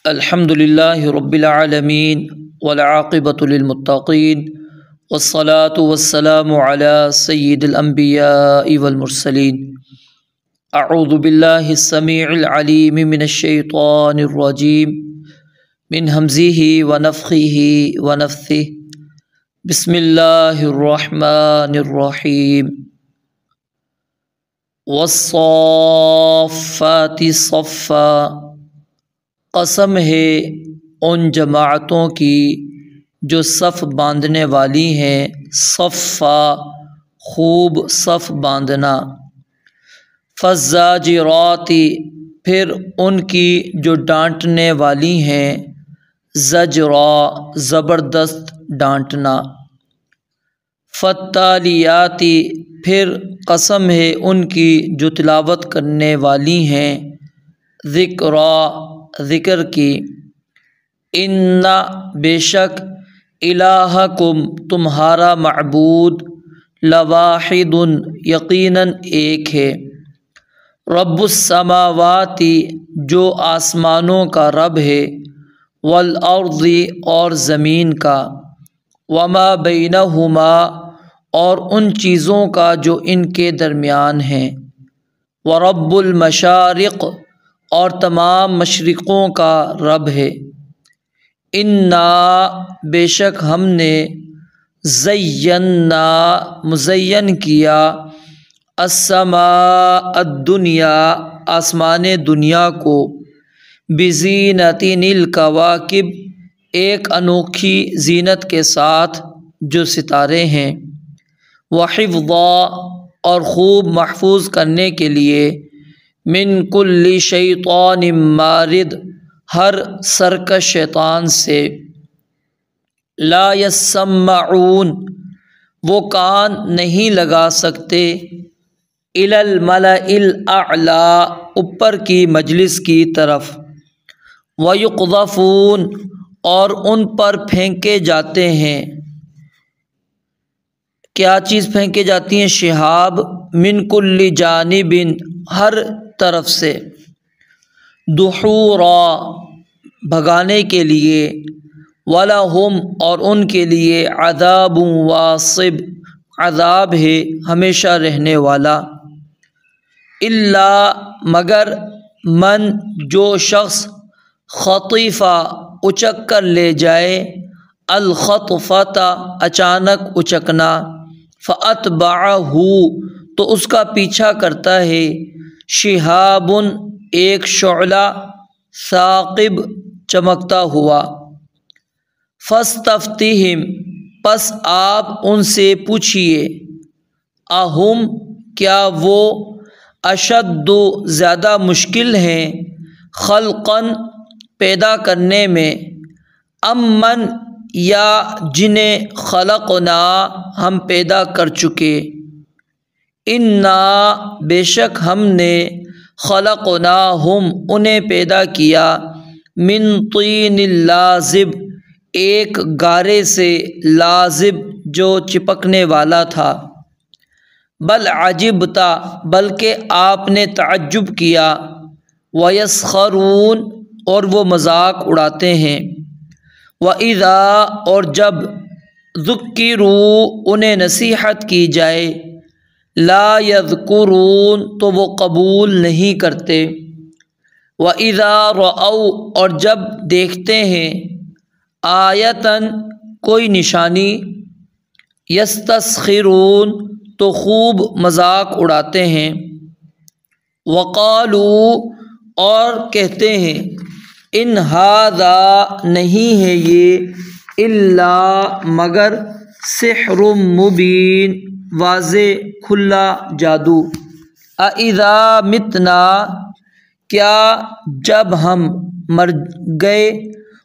الحمد للہ رب العالمین والعاقبۃ للمتقین والصلاة والسلام علی سید الانبیاء والمرسلین اعوذ باللہ السمیع العلیم من الشیطان الرجیم من ہمزہ ونفخہ ونفثہ بسم اللہ الرحمن الرحیم والصافات صفا، قسم ہے ان جماعتوں کی جو صف باندھنے والی ہیں، صفا خوب صف باندھنا، فالزاجرات پھر ان کی جو ڈانٹنے والی ہیں، زجرا زبردست ڈانٹنا، فالتالیات پھر قسم ہے ان کی جو تلاوت کرنے والی ہیں، ذکرا ذکر کی، ان بے شک الہکم تمہارا معبود لواحد یقیناً ایک ہے، رب السماوات جو آسمانوں کا رب ہے، والارض اور زمین کا، وما بینہما اور ان چیزوں کا جو ان کے درمیان ہیں، ورب المشارق اور تمام مشرقوں کا رب ہے، انا بے شک ہم نے زینا مزین کیا السماء الدنیا آسمان دنیا کو، بزینۃ الکواکب ایک انوکھی زینت کے ساتھ جو ستارے ہیں، وحفظا اور خوب محفوظ کرنے کے لیے، من کل شیطان مارد ہر سرکش شیطان سے، لا یسمعون وہ کان نہیں لگا سکتے، الی الملأ الاعلی اوپر کی مجلس کی طرف، ویقذفون اور ان پر پھینکے جاتے ہیں، کیا چیز پھینکے جاتی ہیں؟ شہاب، من کل جانب ہر طرف سے، دحورا بھگانے کے لیے، وَلَهُمْ اور ان کے لیے عذاب واصب عذاب ہے ہمیشہ رہنے والا، الا مگر من جو شخص خطیفہ اچک کر لے جائے، الخطفۃ اچانک اچکنا، فأتبعہ تو اس کا پیچھا کرتا ہے، شہاب ایک شعلہ، ثاقب چمکتا ہوا، فاستفتہم پس آپ ان سے پوچھئے، اہم کیا وہ اشد زیادہ مشکل ہیں، خلقاً پیدا کرنے میں، ام من یا جنہیں خلقنا ہم پیدا کر چکے، انا بے شک ہم نے خلقناہم انہیں پیدا کیا، من طین لازب ایک گارے سے، لازب جو چپکنے والا تھا، بل عجبت بلکہ آپ نے تعجب کیا، ویسخرون اور وہ مذاق اڑاتے ہیں، وَإِذَا اور جب ذُکِّرُوا انہیں نصیحت کی جائے، لا یذکرون تو وہ قبول نہیں کرتے، وَإِذَا رَأَوْا اور جب دیکھتے ہیں، آیةً کوئی نشانی، یستسخرون تو خوب مذاق اڑاتے ہیں، وقالوا اور کہتے ہیں، ان ھذا نہیں ہے یہ، الا مگر سحر مبین واضح کھلا جادو، اذا متنا کیا جب ہم مر گئے،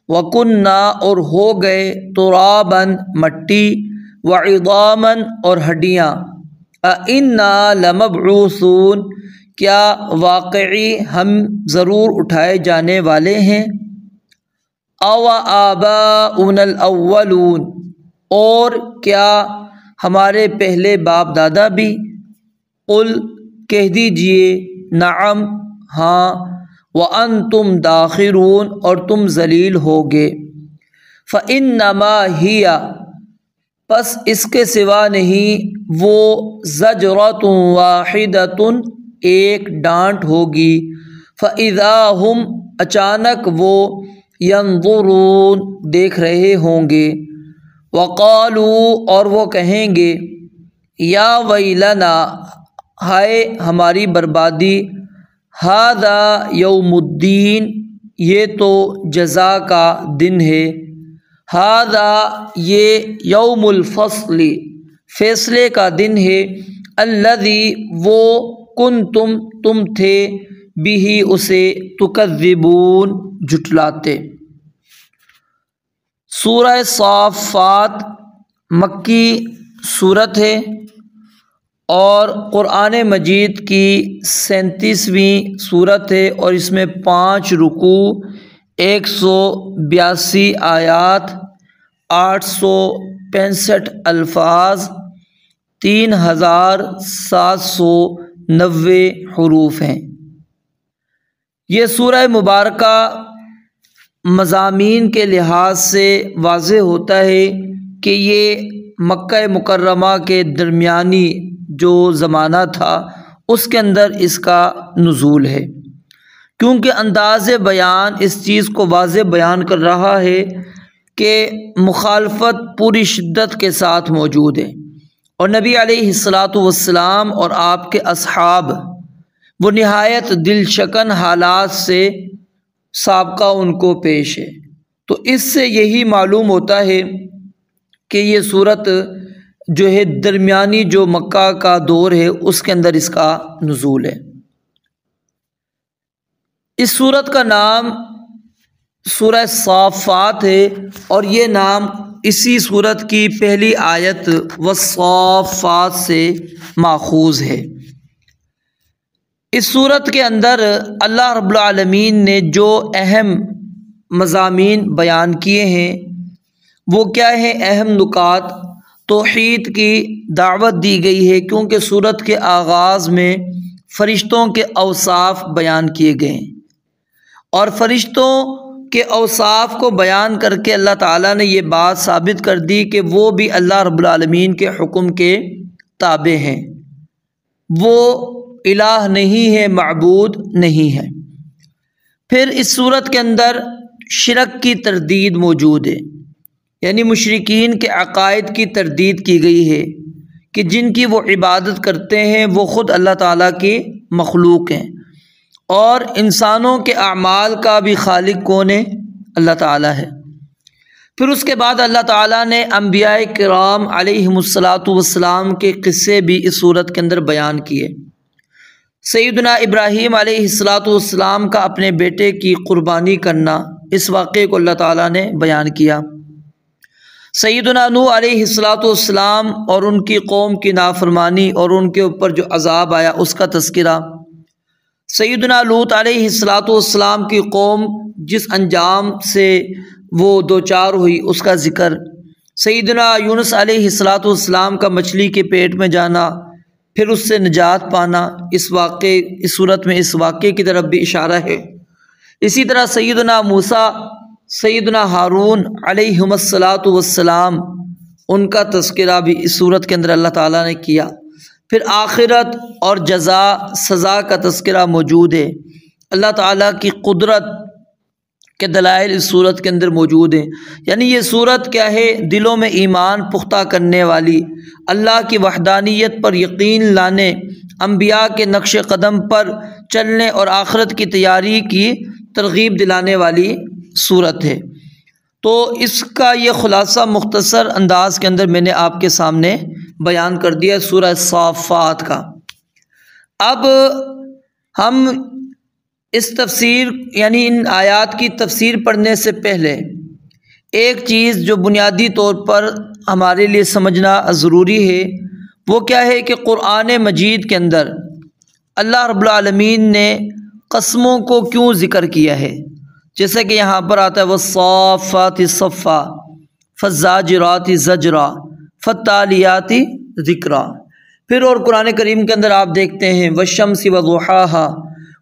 وکننا اور ہو گئے، ترابا مٹی، وعظاما اور ہڈیاں، انا لمبعوثون کیا واقعی ہم ضرور اٹھائے جانے والے ہیں، او آباؤنا الاولون اور کیا ہمارے پہلے باپ دادا بھی، قل کہہ دیجئے، نعم ہاں، وَأَنْتُمْ دَاخِرُونَ اور تم ذلیل ہوگے۔ فَإِنَّمَا هِيَ پس اس کے سوا نہیں، وہ زجرۃ واحدۃ ایک ڈانٹ ہوگی، فَإِذَا هُمْ اچانک وہ ينظرون دیکھ رہے ہوں گے، وَقَالُوا اور وہ کہیں گے، یا ویلنا ہائے ہماری بربادی، ھذا یوم الدین یہ تو جزا کا دن ہے، ھذا یہ یوم الفصل فیصلے کا دن ہے، الذی وہ کنتم تم تھے بھی اسے تکذبون جھٹلاتے۔ سورہ صافات مکی صورت ہے اور قرآن مجید کی 37ویں صورت ہے، اور اس میں 5 رکوع، 182 آیات، 865 الفاظ، 3790 حروف ہیں۔ یہ سورہ مبارکہ مضامین کے لحاظ سے واضح ہوتا ہے کہ یہ مکہ مکرمہ کے درمیانی جو زمانہ تھا اس کے اندر اس کا نزول ہے، کیونکہ انداز بیان اس چیز کو واضح بیان کر رہا ہے کہ مخالفت پوری شدت کے ساتھ موجود ہے، اور نبی علیہ الصلاۃ والسلام اور آپ کے اصحاب وہ نہایت دل شکن حالات سے سابقہ ان کو پیش ہے۔ تو اس سے یہی معلوم ہوتا ہے کہ یہ صورت جو ہے درمیانی جو مکہ کا دور ہے اس کے اندر اس کا نزول ہے۔ اس صورت کا نام سورہ صافات ہے، اور یہ نام اسی صورت کی پہلی آیت والصافات سے ماخوذ ہے۔ اس صورت کے اندر اللہ رب العالمین نے جو اہم مضامین بیان کیے ہیں وہ کیا ہیں؟ اہم نکات۔ توحید کی دعوت دی گئی ہے، کیونکہ صورت کے آغاز میں فرشتوں کے اوصاف بیان کیے گئے ہیں، اور فرشتوں کے اوصاف کو بیان کر کے اللہ تعالیٰ نے یہ بات ثابت کر دی کہ وہ بھی اللہ رب العالمین کے حکم کے تابع ہیں، وہ الہ نہیں ہے، معبود نہیں ہے۔ پھر اس صورت کے اندر شرک کی تردید موجود ہے، یعنی مشرکین کے عقائد کی تردید کی گئی ہے کہ جن کی وہ عبادت کرتے ہیں وہ خود اللہ تعالیٰ کی مخلوق ہیں، اور انسانوں کے اعمال کا بھی خالق کون ہے؟ اللہ تعالیٰ ہے۔ پھر اس کے بعد اللہ تعالیٰ نے انبیاء کرام علیہم الصلاۃ والسلام کے قصے بھی اس صورت کے اندر بیان کیے۔ سیدنا ابراہیم علیہ الصلاۃ والسلام کا اپنے بیٹے کی قربانی کرنا، اس واقعے کو اللہ تعالیٰ نے بیان کیا۔ سیدنا نوح علیہ الصلاۃ والسلام اور ان کی قوم کی نافرمانی اور ان کے اوپر جو عذاب آیا اس کا تذکرہ۔ سیدنا لوط علیہ الصلاۃ والسلام کی قوم جس انجام سے وہ دوچار ہوئی اس کا ذکر۔ سیدنا یونس علیہ الصلاۃ والسلام کا مچھلی کے پیٹ میں جانا، پھر اس سے نجات پانا، اس صورت میں اس واقعے کی طرف بھی اشارہ ہے۔ اسی طرح سیدنا موسیٰ، سیدنا ہارون علیہم الصلاۃ والسلام، ان کا تذکرہ بھی اس صورت کے اندر اللہ تعالیٰ نے کیا۔ پھر آخرت اور جزا سزا کا تذکرہ موجود ہے۔ اللہ تعالیٰ کی قدرت کے دلائل اس صورت کے اندر موجود ہیں، یعنی یہ صورت کیا ہے؟ دلوں میں ایمان پختہ کرنے والی، اللہ کی وحدانیت پر یقین لانے، انبیاء کے نقش قدم پر چلنے اور آخرت کی تیاری کی ترغیب دلانے والی صورت ہے۔ تو اس کا یہ خلاصہ مختصر انداز کے اندر میں نے آپ کے سامنے بیان کر دیا سورہ صافات کا۔ اب ہم اس تفسیر یعنی ان آیات کی تفسیر پڑھنے سے پہلے ایک چیز جو بنیادی طور پر ہمارے لیے سمجھنا ضروری ہے، وہ کیا ہے کہ قرآن مجید کے اندر اللہ رب العالمین نے قسموں کو کیوں ذکر کیا ہے؟ جیسے کہ یہاں پر آتا ہے والصافات صفا فالزاجرات زجرا فالتالیات ذکرا۔ پھر اور قرآن کریم کے اندر آپ دیکھتے ہیں والشمس وضحاها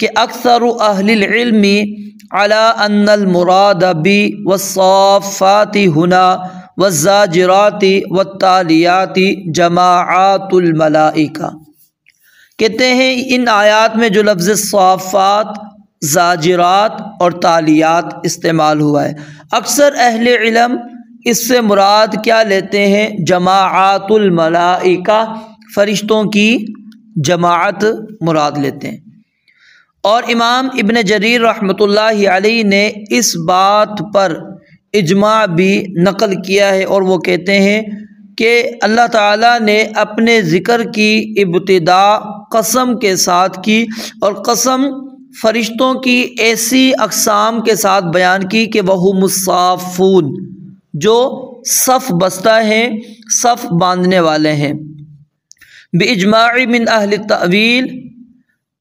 کہ اکثر اہل العلم علی ان المراد بی والصافات ہنا والزاجرات والتالیات جماعات الملائکہ، کہتے ہیں ان آیات میں جو لفظ صافات، زاجرات اور تالیات استعمال ہوا ہے، اکثر اہل علم اس سے مراد کیا لیتے ہیں؟ جماعات الملائکہ، فرشتوں کی جماعت مراد لیتے ہیں۔ اور امام ابن جریر رحمۃ اللہ علیہ نے اس بات پر اجماع بھی نقل کیا ہے، اور وہ کہتے ہیں کہ اللہ تعالیٰ نے اپنے ذکر کی ابتدا قسم کے ساتھ کی، اور قسم فرشتوں کی ایسی اقسام کے ساتھ بیان کی کہ وَهُمُ الصَّافُونَ، جو صف بستہ ہیں، صف باندھنے والے ہیں۔ بِإِجْمَاعِ مِنْ أَهْلِ التَّأْوِيلِ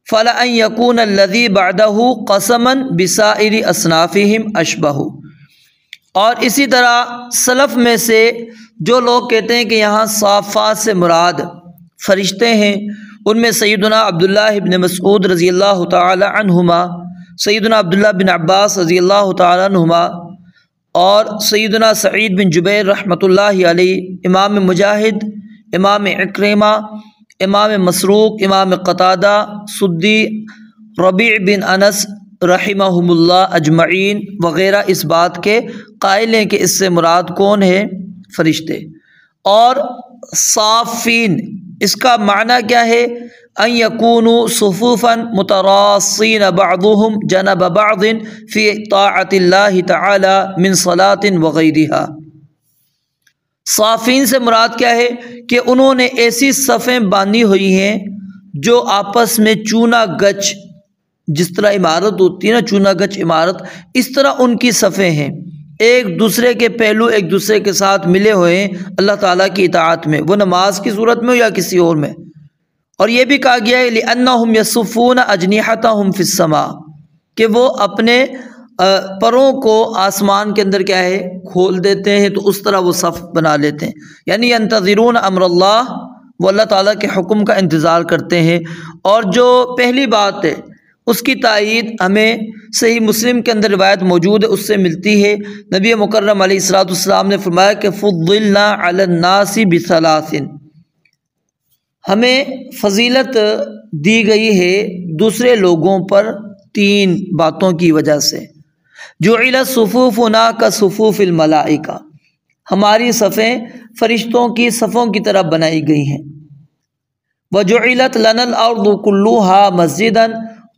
فَلَأَنْ يَكُونَ الَّذِي بَعْدَهُ قَسَمًا بِسَائِرِ أَصْنَافِهِمْ أَشْبَهُ۔ اور اسی طرح سلف میں سے جو لوگ کہتے ہیں کہ یہاں صافات سے مراد فرشتے ہیں، ان میں سیدنا عبداللہ بن مسعود رضی اللہ تعالی عنہما، سیدنا عبداللہ بن عباس رضی اللہ تعالی عنہما، اور سیدنا سعید بن جبیر رحمۃ اللہ علیہ، امام مجاہد، امام اکرمہ، امام مسروق، امام قتادہ، سدی، ربیع بن انس رحمہم اللہ اجمعین وغیرہ اس بات کے قائل ہیں کہ اس سے مراد کون ہے؟ فرشتے۔ اور صافین، اس کا معنی کیا ہے؟ ان یکونوا صفوفا متراصین بعضهم جنب بعض فی طاعت اللہ تعالی من صلاۃ وغیرہا۔ صافین سے مراد کیا ہے؟ کہ انہوں نے ایسی صفیں باندھی ہوئی ہیں جو آپس میں چونا گچ، جس طرح عمارت ہوتی ہے نا، چونا گچ عمارت، اس طرح ان کی صفیں ہیں، ایک دوسرے کے پہلو ایک دوسرے کے ساتھ ملے ہوئے ہیں اللہ تعالیٰ کی اطاعت میں، وہ نماز کی صورت میں ہو یا کسی اور میں۔ اور یہ بھی کہا گیا ہے لِأَنَّهُمْ يَصُفُّونَ أَجْنِحَتَهُمْ فِي السَّمَاءِ، کہ وہ اپنے پروں کو آسمان کے اندر کیا ہے؟ کھول دیتے ہیں، تو اس طرح وہ صف بنا لیتے ہیں، یعنی يَنْتَظِرُونَ أَمْرَ اللَّهِ، وہ اللہ تعالیٰ کے حکم کا انتظار کرتے ہیں۔ اور جو پہلی بات ہے اس کی تائید ہمیں صحیح مسلم کے اندر روایت موجود ہے، اس سے ملتی ہے۔ نبی مکرم علیہ الصلوۃ والسلام نے فرمایا کہ فضلنا علی الناس بثلاث، ہمیں فضیلت دی گئی ہے دوسرے لوگوں پر تین باتوں کی وجہ سے۔ جعلت صفوفنا کصفوف الملائکہ، ہماری صفیں فرشتوں کی صفوں کی طرح بنائی گئی ہیں۔ وجعلت لنا الارض كلها مسجدا،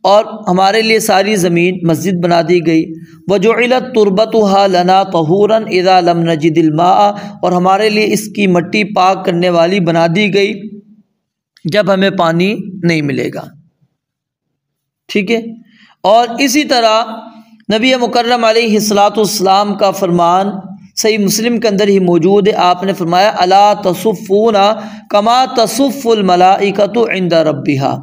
اور ہمارے لیے ساری زمین مسجد بنا دی گئی۔ وجعلت تربتها لنا طہورا اذا لم نجد الماء، اور ہمارے لیے اس کی مٹی پاک کرنے والی بنا دی گئی جب ہمیں پانی نہیں ملے گا، ٹھیک ہے۔ اور اسی طرح نبی مکرم علیہ الصلوۃ والسلام کا فرمان صحیح مسلم کے اندر ہی موجود ہے، آپ نے فرمایا الا تصفون کما تصف الملائکۃ عند ربھا،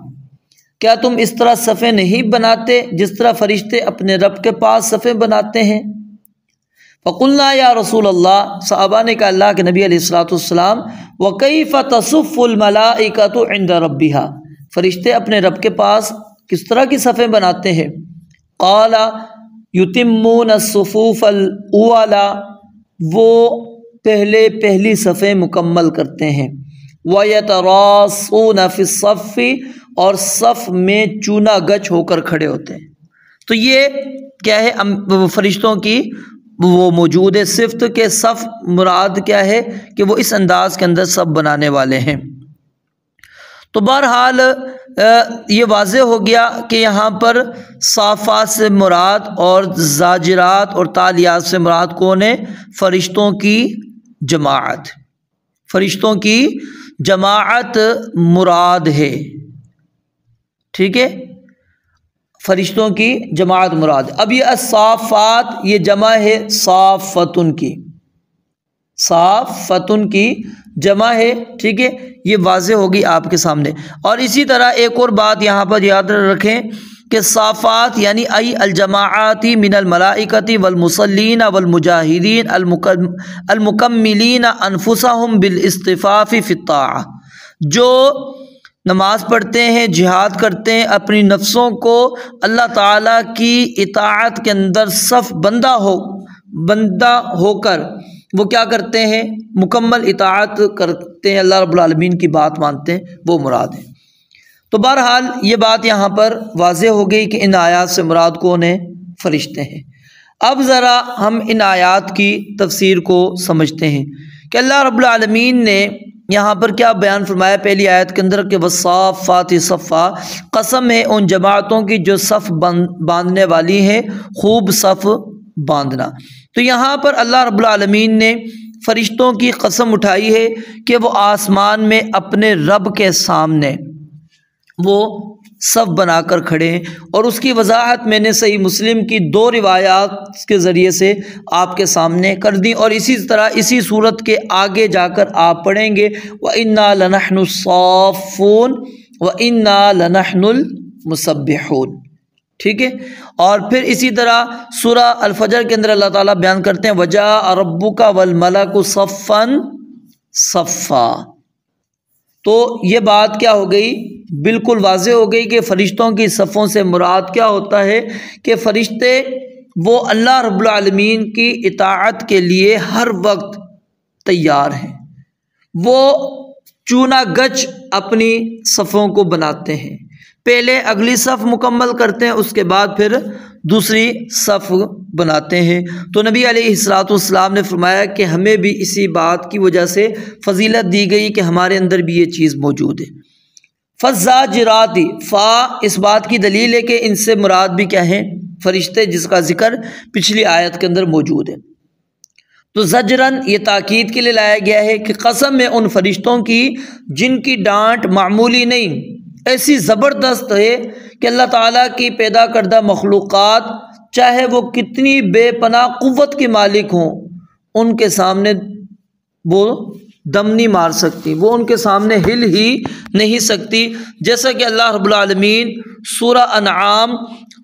کیا تم اس طرح صفیں نہیں بناتے جس طرح فرشتے اپنے رب کے پاس صفیں بناتے ہیں؟ فقلنا یا رسول اللہ، صحابہ نے کہا اللہ کے نبی علیہ الصلوۃ والسلام، وکیف تصف الملائکۃ عند ربھا، فرشتے اپنے رب کے پاس کس طرح کی صفیں بناتے ہیں؟ قال یتمون الصفوف الاولا، وہ پہلی صفیں مکمل کرتے ہیں۔ وَيَتَرَاصُونَ فِي الصَّفِّ، اور صف میں چونا گچ ہو کر کھڑے ہوتے ہیں۔ تو یہ کیا ہے؟ فرشتوں کی وہ موجود ہے صفت کے صف مراد کیا ہے؟ کہ وہ اس انداز کے اندر صف بنانے والے ہیں۔ تو بہرحال یہ واضح ہو گیا کہ یہاں پر صافات سے مراد اور زاجرات اور تالیات سے مراد کون ہے؟ فرشتوں کی جماعت، فرشتوں کی جماعت مراد ہے، ٹھیک ہے، فرشتوں کی جماعت مراد۔ اب یہ الصافات، یہ جمع ہے صافتن کی، صافتن کی جمع ہے، ٹھیک ہے، یہ واضح ہوگی آپ کے سامنے۔ اور اسی طرح ایک اور بات یہاں پر یاد رکھیں کہ صافات یعنی ای الجماعات من الملائکۃ والمصلین والمجاہدین المکملین انفسہم بالاصطفاف فی الطاعہ، جو نماز پڑھتے ہیں، جہاد کرتے ہیں، اپنی نفسوں کو اللہ تعالیٰ کی اطاعت کے اندر صف بندہ ہو کر وہ کیا کرتے ہیں؟ مکمل اطاعت کرتے ہیں، اللہ رب العالمین کی بات مانتے ہیں، وہ مراد ہے۔ تو بہرحال یہ بات یہاں پر واضح ہو گئی کہ ان آیات سے مراد کون ہے؟ فرشتے ہیں۔ اب ذرا ہم ان آیات کی تفسیر کو سمجھتے ہیں کہ اللہ رب العالمین نے یہاں پر کیا بیان فرمایا پہلی آیت کے اندر کہ والصافات صفا، قسم ہے ان جماعتوں کی جو صف باندھنے والی ہیں، خوب صف باندھنا۔ تو یہاں پر اللہ رب العالمین نے فرشتوں کی قسم اٹھائی ہے کہ وہ آسمان میں اپنے رب کے سامنے وہ صف بنا کر کھڑے ہیں، اور اس کی وضاحت میں نے صحیح مسلم کی 2 روایات کے ذریعے سے آپ کے سامنے کر دی، اور اسی طرح اسی صورت کے آگے جا کر آپ پڑھیں گے وَإِنَّا لَنَحْنُ الصَّافُّونَ وَإِنَّا لَنَحْنُ الْمُسَبِّحُونَ، ٹھیک ہے۔ اور پھر اسی طرح سورہ الفجر کے اندر اللہ تعالیٰ بیان کرتے ہیں وَجَاءَ رَبُّكَ وَالْمَلَكُ صَفًّا صَفًّا۔ تو یہ بات کیا ہو گئی؟ بالکل واضح ہو گئی کہ فرشتوں کی صفوں سے مراد کیا ہوتا ہے کہ فرشتے وہ اللہ رب العالمین کی اطاعت کے لیے ہر وقت تیار ہیں، وہ چونا گچ اپنی صفوں کو بناتے ہیں، پہلے اگلی صف مکمل کرتے ہیں، اس کے بعد پھر دوسری صف بناتے ہیں۔ تو نبی علیہ الصلوۃ والسلام نے فرمایا کہ ہمیں بھی اسی بات کی وجہ سے فضیلت دی گئی کہ ہمارے اندر بھی یہ چیز موجود ہے۔ فالزاجرات، فا اس بات کی دلیل ہے کہ ان سے مراد بھی کیا ہیں؟ فرشتے، جس کا ذکر پچھلی آیت کے اندر موجود ہے۔ تو زجرن یہ تاکید کے لیے لایا گیا ہے کہ قسم ہے ان فرشتوں کی جن کی ڈانٹ معمولی نہیں، ایسی زبردست ہے کہ اللہ تعالیٰ کی پیدا کردہ مخلوقات چاہے وہ کتنی بے پناہ قوت کے مالک ہوں، ان کے سامنے وہ دم نہیں مار سکتی، وہ ان کے سامنے ہل ہی نہیں سکتی، جیسا کہ اللہ رب العالمین سورہ انعام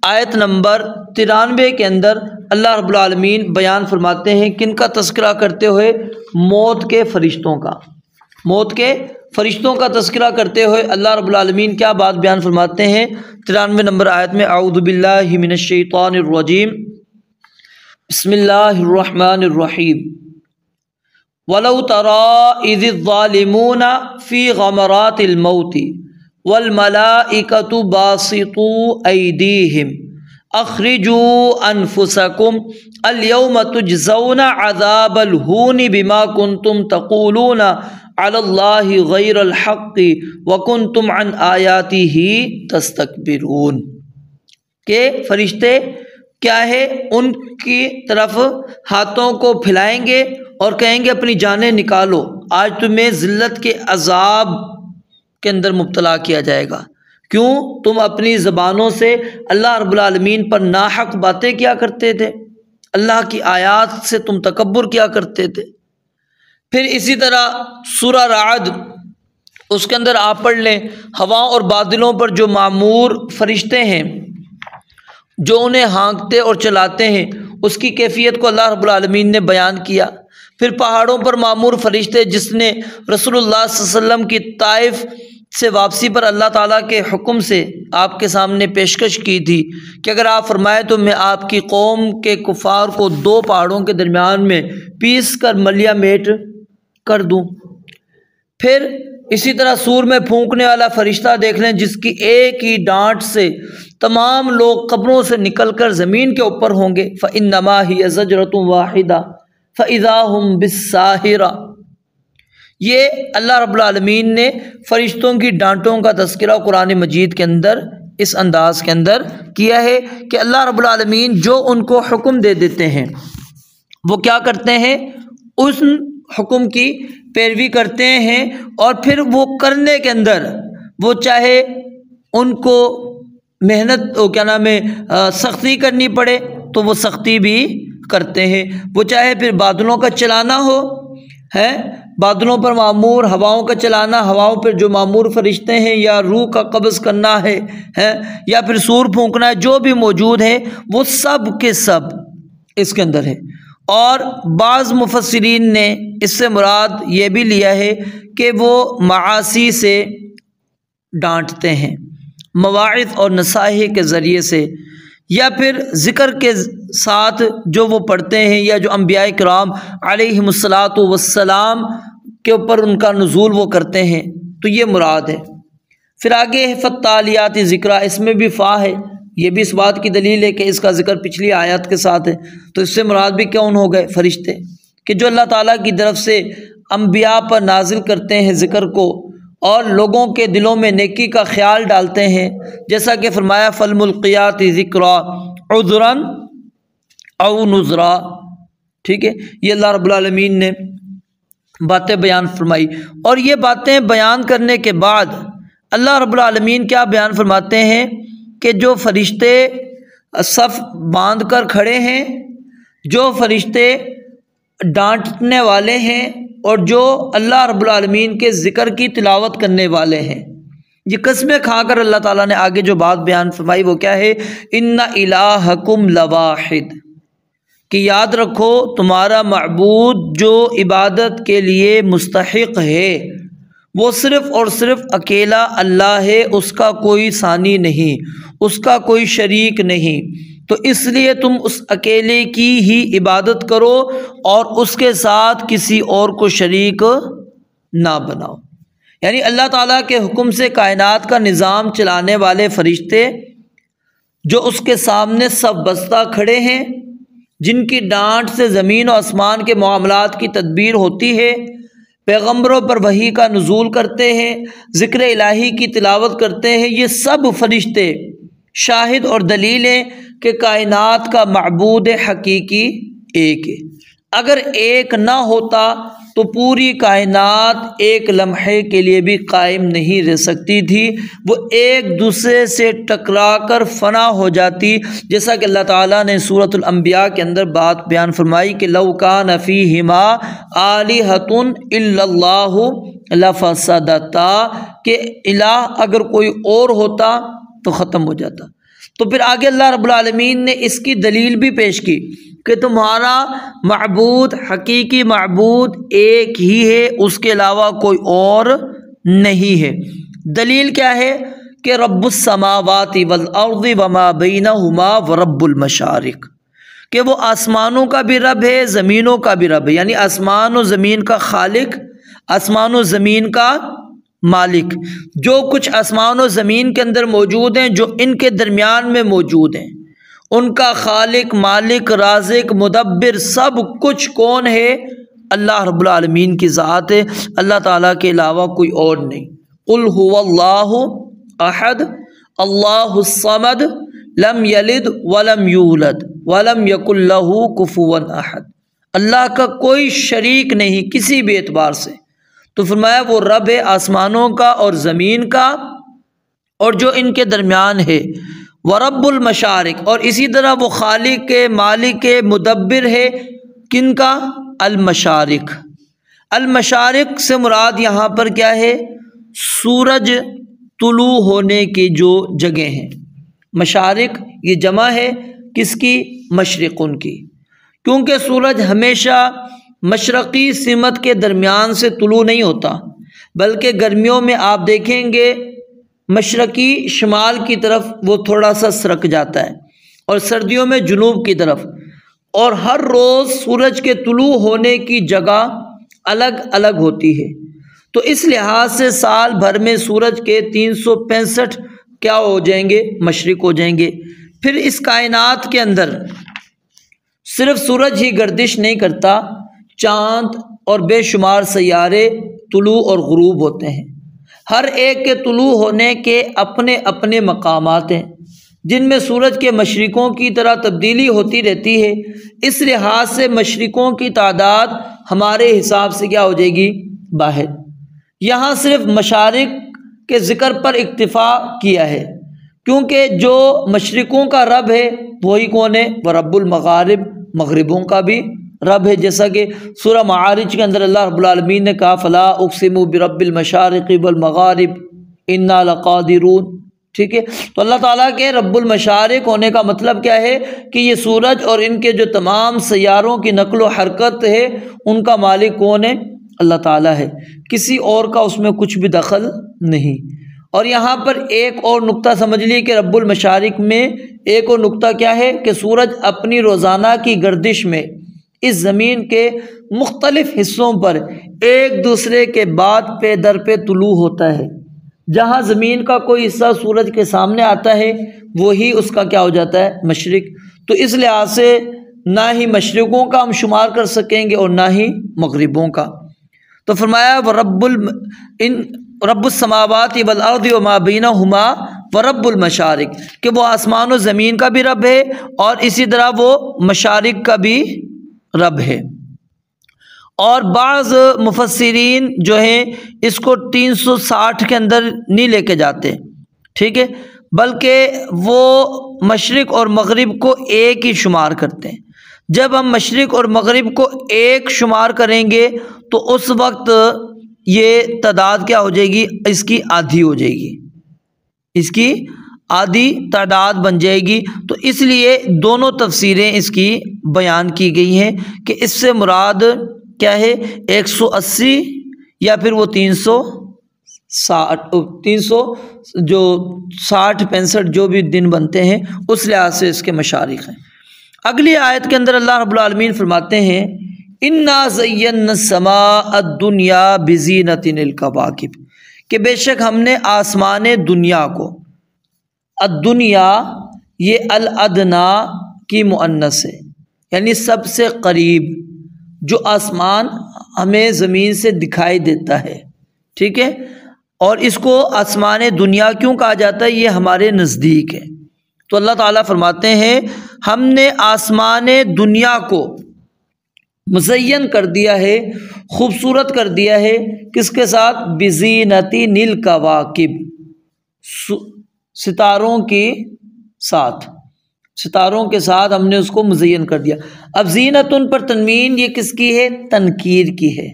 آیت نمبر 93 کے اندر اللہ رب العالمین بیان فرماتے ہیں کن کا تذکرہ کرتے ہوئے؟ موت کے فرشتوں کا، موت کے فرشتوں کا تذکرہ کرتے ہوئے اللہ رب العالمین کیا بات بیان فرماتے ہیں 93 نمبر آیت میں؟ اعوذ باللہ من الشیطان الرجیم، بسم اللہ الرحمن الرحیم، وَلَوْ تَرَىٰ إِذِ الظَّالِمُونَ فِي غَمَرَاتِ الْمَوْتِ وَالْمَلَائِكَةُ بَاسِطُو أَيْدِيهِمْ أَخْرِجُوا أَنفُسَكُمْ الْيَوْمَ تُجْزَوْنَ عَذَابَ الْهُونِ بِمَا كُنْتُمْ تَقُولُونَ عَلَى اللَّهِ غَيْرَ الْحَقِّ وَكُنْتُمْ عَنْ آيَاتِهِ تَسْتَكْبِرُونَ۔ کہ فرشتے کیا ہے؟ ان کی طرف ہاتھوں کو پھیلائیں گے اور کہیں گے اپنی جانیں نکالو، آج تمہیں ذلت کے عذاب کے اندر مبتلا کیا جائے گا۔ کیوں؟ تم اپنی زبانوں سے اللہ رب العالمین پر ناحق باتیں کیا کرتے تھے، اللہ کی آیات سے تم تکبر کیا کرتے تھے۔ پھر اسی طرح سورہ رعد اس کے اندر آپ پڑھ لیں، ہواؤں اور بادلوں پر جو معمور فرشتے ہیں جو انہیں ہانکتے اور چلاتے ہیں، اس کی کیفیت کو اللہ رب العالمین نے بیان کیا۔ پھر پہاڑوں پر معمور فرشتے جس نے رسول اللہ صلی اللہ علیہ وسلم کی طائف سے واپسی پر اللہ تعالیٰ کے حکم سے آپ کے سامنے پیشکش کی تھی کہ اگر آپ فرمائے تو میں آپ کی قوم کے کفار کو 2 پہاڑوں کے درمیان میں پیس کر ملیا میٹ کر دوں۔ پھر اسی طرح سور میں پھونکنے والا فرشتہ دیکھ لیں جس کی ایک ہی ڈانٹ سے تمام لوگ قبروں سے نکل کر زمین کے اوپر ہوں گے۔ فَإِنَّمَا هِيَ زَجْرَةٌ وَاحِدَةٌ فَإِذَا هُمْ بِالسَّاهِرَةِ۔ یہ اللہ رب العالمین نے فرشتوں کی ڈانٹوں کا تذکرہ قرآن مجید کے اندر اس انداز کے اندر کیا ہے کہ اللہ رب العالمین جو ان کو حکم دے دیتے ہیں وہ کیا کرتے ہیں؟ اس حکم کی پیروی کرتے ہیں، اور پھر وہ کرنے کے اندر وہ چاہے ان کو محنت سختی کرنی پڑے تو وہ سختی بھی کرتے ہیں، وہ چاہے پھر بادلوں کا چلانا ہو ہے، بادلوں پر معمور ہواؤں کا چلانا، ہواؤں پر جو معمور فرشتے ہیں، یا روح کا قبض کرنا ہے یا پھر سور پھونکنا ہے، جو بھی موجود ہے وہ سب کے سب اس کے اندر ہے۔ اور بعض مفسرین نے اس سے مراد یہ بھی لیا ہے کہ وہ معاصی سے ڈانٹتے ہیں مواعظ اور نصائح کے ذریعے سے، یا پھر ذکر کے ساتھ جو وہ پڑھتے ہیں، یا جو انبیاء کرام علیہم الصلاۃ والسلام کے اوپر ان کا نزول وہ کرتے ہیں، تو یہ مراد ہے۔ پھر آگے ہے فالتالیات ذکرا، اس میں بھی فا ہے، یہ بھی اس بات کی دلیل ہے کہ اس کا ذکر پچھلی آیات کے ساتھ ہے، تو اس سے مراد بھی کون ہو گئے؟ فرشتے، کہ جو اللہ تعالیٰ کی طرف سے انبیاء پر نازل کرتے ہیں ذکر کو، اور لوگوں کے دلوں میں نیکی کا خیال ڈالتے ہیں، جیسا کہ فرمایا فالملقیات ذکرا عذرا او نذرا، ٹھیک ہے، یہ اللہ رب العالمین نے باتیں بیان فرمائی۔ اور یہ باتیں بیان کرنے کے بعد اللہ رب العالمین کیا بیان فرماتے ہیں کہ جو فرشتے صف باندھ کر کھڑے ہیں، جو فرشتے ڈانٹنے والے ہیں، اور جو اللہ رب العالمین کے ذکر کی تلاوت کرنے والے ہیں، یہ قسمیں کھا کر اللہ تعالیٰ نے آگے جو بات بیان فرمائی وہ کیا ہے؟ ان الہکم لواحد، کہ یاد رکھو تمہارا معبود جو عبادت کے لیے مستحق ہے وہ صرف اور صرف اکیلا اللہ ہے، اس کا کوئی ثانی نہیں، اس کا کوئی شریک نہیں، تو اس لیے تم اس اکیلے کی ہی عبادت کرو اور اس کے ساتھ کسی اور کو شریک نہ بناؤ۔ یعنی اللہ تعالیٰ کے حکم سے کائنات کا نظام چلانے والے فرشتے جو اس کے سامنے سب بستہ کھڑے ہیں، جن کی ڈانٹ سے زمین و آسمان کے معاملات کی تدبیر ہوتی ہے، پیغمبروں پر وحی کا نزول کرتے ہیں، ذکر الہی کی تلاوت کرتے ہیں، یہ سب فرشتے شاہد اور دلیل ہیں کہ کائنات کا معبود حقیقی ایک ہے۔ اگر ایک نہ ہوتا تو پوری کائنات ایک لمحے کے لیے بھی قائم نہیں رہ سکتی تھی، وہ ایک دوسرے سے ٹکرا کر فنا ہو جاتی، جیسا کہ اللہ تعالیٰ نے سورۃ الانبیاء کے اندر بات بیان فرمائی کہ لو کان فیہما آلہۃ الا اللہ لفسدتا، کہ الہ اگر کوئی اور ہوتا تو ختم ہو جاتا۔ تو پھر آگے اللہ رب العالمین نے اس کی دلیل بھی پیش کی کہ تمہارا معبود حقیقی معبود ایک ہی ہے، اس کے علاوہ کوئی اور نہیں ہے۔ دلیل کیا ہے؟ کہ رب السماوات والارض وما بینہما ورب المشارق، کہ وہ آسمانوں کا بھی رب ہے، زمینوں کا بھی رب ہے، یعنی آسمان و زمین کا خالق، آسمان و زمین کا مالک، جو کچھ آسمان و زمین کے اندر موجود ہیں، جو ان کے درمیان میں موجود ہیں، ان کا خالق، مالک، رازق، مدبر، سب کچھ کون ہے؟ اللہ رب العالمین کی ذات ہے، اللہ تعالیٰ کے علاوہ کوئی اور نہیں۔ قل هو اللہ احد اللہ الصمد لم یلد ولم یولد ولم یکن لہ کفوا احد، اللہ کا کوئی شریک نہیں کسی بھی اعتبار سے۔ تو فرمایا وہ رب ہے آسمانوں کا اور زمین کا اور جو ان کے درمیان ہے، ورب المشارق، اور اسی طرح وہ خالق کے، مالک کے، مدبر ہے، کن کا؟ المشارق۔ المشارق سے مراد یہاں پر کیا ہے؟ سورج طلوع ہونے کی جو جگہ ہیں۔ مشارق یہ جمع ہے کس کی؟ مشرقن کی، کیونکہ سورج ہمیشہ مشرقی سمت کے درمیان سے طلوع نہیں ہوتا، بلکہ گرمیوں میں آپ دیکھیں گے مشرقی شمال کی طرف وہ تھوڑا سا سرک جاتا ہے، اور سردیوں میں جنوب کی طرف، اور ہر روز سورج کے طلوع ہونے کی جگہ الگ الگ ہوتی ہے۔ تو اس لحاظ سے سال بھر میں سورج کے 365 کیا ہو جائیں گے؟ مشرق ہو جائیں گے۔ پھر اس کائنات کے اندر صرف سورج ہی گردش نہیں کرتا، چاند اور بے شمار سیارے طلوع اور غروب ہوتے ہیں، ہر ایک کے طلوع ہونے کے اپنے اپنے مقامات ہیں، جن میں سورج کے مشرقوں کی طرح تبدیلی ہوتی رہتی ہے۔ اس لحاظ سے مشرقوں کی تعداد ہمارے حساب سے کیا ہو جائے گی؟ واحد۔ یہاں صرف مشارق کے ذکر پر اکتفا کیا ہے، کیونکہ جو مشرقوں کا رب ہے وہی کون ہے؟ وہ رب المغارب، مغربوں کا بھی رب ہے، جیسا کہ سورہ معارج کے اندر اللہ رب العالمین نے کہا فلا اقسم برب المشارق والمغارب انا لقادرون، ٹھیک ہے۔ تو اللہ تعالیٰ کے رب المشارق ہونے کا مطلب کیا ہے؟ کہ یہ سورج اور ان کے جو تمام سیاروں کی نقل و حرکت ہے ان کا مالک کون ہے؟ اللہ تعالیٰ ہے، کسی اور کا اس میں کچھ بھی دخل نہیں۔ اور یہاں پر ایک اور نقطہ سمجھ لیے کہ رب المشارق میں ایک اور نقطہ کیا ہے کہ سورج اپنی روزانہ کی گردش میں اس زمین کے مختلف حصوں پر ایک دوسرے کے بعد پہ در پہ طلوع ہوتا ہے۔ جہاں زمین کا کوئی حصہ سورج کے سامنے آتا ہے وہی اس کا کیا ہو جاتا ہے؟ مشرق۔ تو اس لحاظ سے نہ ہی مشرقوں کا ہم شمار کر سکیں گے اور نہ ہی مغربوں کا۔ تو فرمایا رب السماوات والارض وما بینہما ورب المشارق، کہ وہ آسمان و زمین کا بھی رب ہے اور اسی طرح وہ مشارق کا بھی رب ہے۔ اور بعض مفسرین جو ہیں اس کو 360 کے اندر نہیں لے کے جاتے، ٹھیک ہے، بلکہ وہ مشرق اور مغرب کو ایک ہی شمار کرتے ہیں۔ جب ہم مشرق اور مغرب کو ایک شمار کریں گے تو اس وقت یہ تعداد کیا ہو جائے گی؟ اس کی آدھی ہو جائے گی، اس کی آدھی تعداد بن جائے گی۔ تو اس لیے دونوں تفسیریں اس کی بیان کی گئی ہیں کہ اس سے مراد کیا ہے؟ 180 یا پھر وہ 360 جو 60-65 جو بھی دن بنتے ہیں اس لحاظ سے اس کے مشارق ہیں۔ اگلی آیت کے اندر اللہ رب العالمین فرماتے ہیں اِنَّا زَيَّنَّا السَّمَاءَ الدُّنْيَا بِزِينَةٍ الْكَوَاكِبِ، کہ بے شک ہم نے آسمان دنیا کو، الدنیا یہ الادنا کی مؤنث ہے، یعنی سب سے قریب جو آسمان ہمیں زمین سے دکھائی دیتا ہے، ٹھیک ہے، اور اس کو آسمان دنیا کیوں کہا جاتا ہے؟ یہ ہمارے نزدیک ہے۔ تو اللہ تعالیٰ فرماتے ہیں ہم نے آسمان دنیا کو مزین کر دیا ہے، خوبصورت کر دیا ہے، کس کے ساتھ؟ بزینۃ الکواکب، ستاروں کے ساتھ، ستاروں کے ساتھ ہم نے اس کو مزین کر دیا۔ اب زینتن پر تنوین یہ کس کی ہے؟ تنکیر کی ہے،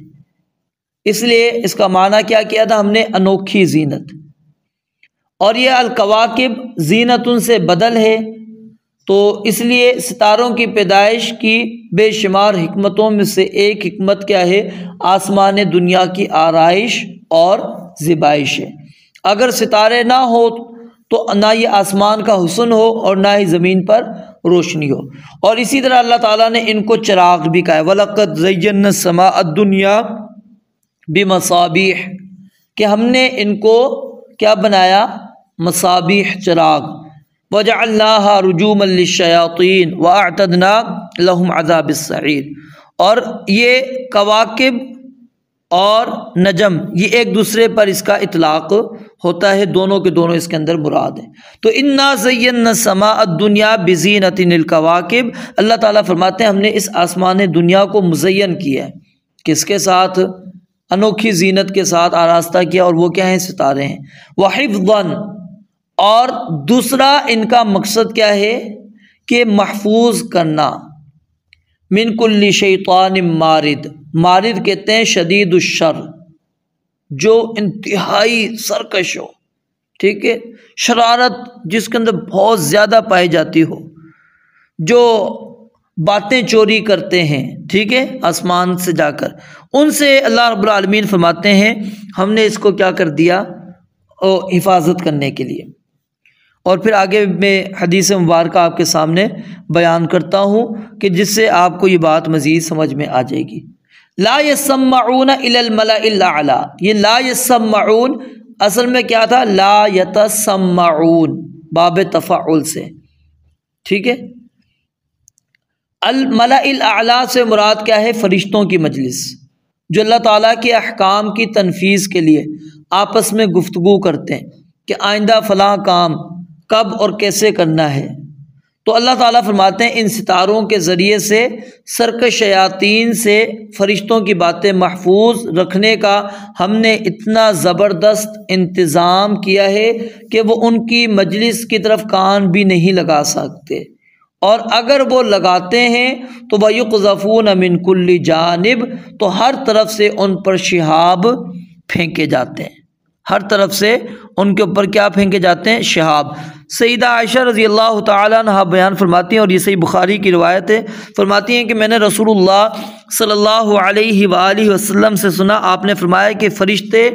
اس لیے اس کا معنی کیا کیا تھا ہم نے؟ انوکھی زینت۔ اور یہ الکواکب زینتن سے بدل ہے، تو اس لیے ستاروں کی پیدائش کی بے شمار حکمتوں میں سے ایک حکمت کیا ہے؟ آسمان دنیا کی آرائش اور زیبائش ہے۔ اگر ستارے نہ ہو تو نہ یہ آسمان کا حسن ہو اور نہ ہی زمین پر روشنی ہو۔ اور اسی طرح اللہ تعالیٰ نے ان کو چراغ بھی کہا ہے، وَلَقَدْ زَيَّنَّا السَّمَاءَ الدُّنْيَا بِمَصَابِيحَ، کہ ہم نے ان کو کیا بنایا؟ مصابیح، چراغ۔ وَجَعَلْنَاهَا رُجُومًا لِلشَّيَاطِينِ وَأَعْتَدْنَا لَهُمْ عَذَابَ السَّعِيرِ۔ اور یہ کواکب اور نجم یہ ایک دوسرے پر اس کا اطلاق ہوتا ہے، دونوں کے دونوں اس کے اندر مراد ہیں۔ تو اِنَّا زَيَّنَّا السَّمَاءَ الدُّنْيَا بِزِينَةٍ الْكَوَاكِبِ، اللہ تعالیٰ فرماتے ہیں ہم نے اس آسمان دنیا کو مزین کیا ہے، کس کے ساتھ؟ انوکھی زینت کے ساتھ آراستہ کیا، اور وہ کیا ہیں؟ ستارے ہیں۔ وَحِفْظًا، اور دوسرا ان کا مقصد کیا ہے کہ محفوظ کرنا، من کل شیطان مارد، مارد کہتے ہیں شدید الشر، جو انتہائی سرکش ہو، ٹھیک ہے، شرارت جس کے اندر بہت زیادہ پائی جاتی ہو، جو باتیں چوری کرتے ہیں، ٹھیک ہے، آسمان سے جا کر، ان سے اللہ رب العالمین فرماتے ہیں ہم نے اس کو کیا کر دیا؟ حفاظت کرنے کے لیے۔ اور پھر آگے میں حدیث مبارکہ آپ کے سامنے بیان کرتا ہوں کہ جس سے آپ کو یہ بات مزید سمجھ میں آ جائے گی۔ لا یسمعون الی الملأ الاعلی، یہ لا یسمعون اصل میں کیا تھا؟ لا یتسمعون، باب تفعل سے، ٹھیک ہے۔ الملأ الاعلی سے مراد کیا ہے؟ فرشتوں کی مجلس، جو اللہ تعالیٰ کے احکام کی تنفیذ کے لیے آپس میں گفتگو کرتے ہیں کہ آئندہ فلاں کام کب اور کیسے کرنا ہے۔ تو اللہ تعالیٰ فرماتے ہیں ان ستاروں کے ذریعے سے سرکش شیاطین سے فرشتوں کی باتیں محفوظ رکھنے کا ہم نے اتنا زبردست انتظام کیا ہے کہ وہ ان کی مجلس کی طرف کان بھی نہیں لگا سکتے، اور اگر وہ لگاتے ہیں تو وَيُقْذَفُونَ مِن كُلِّ جانب، تو ہر طرف سے ان پر شہاب پھینکے جاتے ہیں، ہر طرف سے ان کے اوپر کیا پھینکے جاتے ہیں؟ شہاب۔ سیدہ عائشہ رضی اللہ تعالیٰ عنہ بیان فرماتی ہیں، اور یہ صحیح بخاری کی روایت ہے، فرماتی ہیں کہ میں نے رسول اللہ صلی اللہ علیہ وآلہ وسلم سے سنا، آپ نے فرمایا کہ فرشتے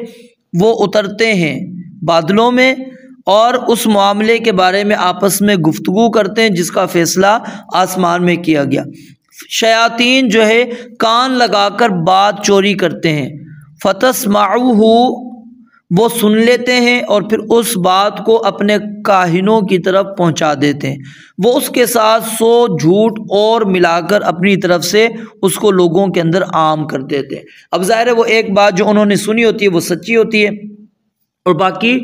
وہ اترتے ہیں بادلوں میں اور اس معاملے کے بارے میں آپس میں گفتگو کرتے ہیں جس کا فیصلہ آسمان میں کیا گیا۔ شیاطین جو ہے کان لگا کر بات چوری کرتے ہیں، فَتَسْمَعُوهُ وہ سن لیتے ہیں اور پھر اس بات کو اپنے کاہنوں کی طرف پہنچا دیتے ہیں، وہ اس کے ساتھ 100 جھوٹ اور ملا کر اپنی طرف سے اس کو لوگوں کے اندر عام کر دیتے ہیں۔ اب ظاہر ہے وہ ایک بات جو انہوں نے سنی ہوتی ہے وہ سچی ہوتی ہے اور باقی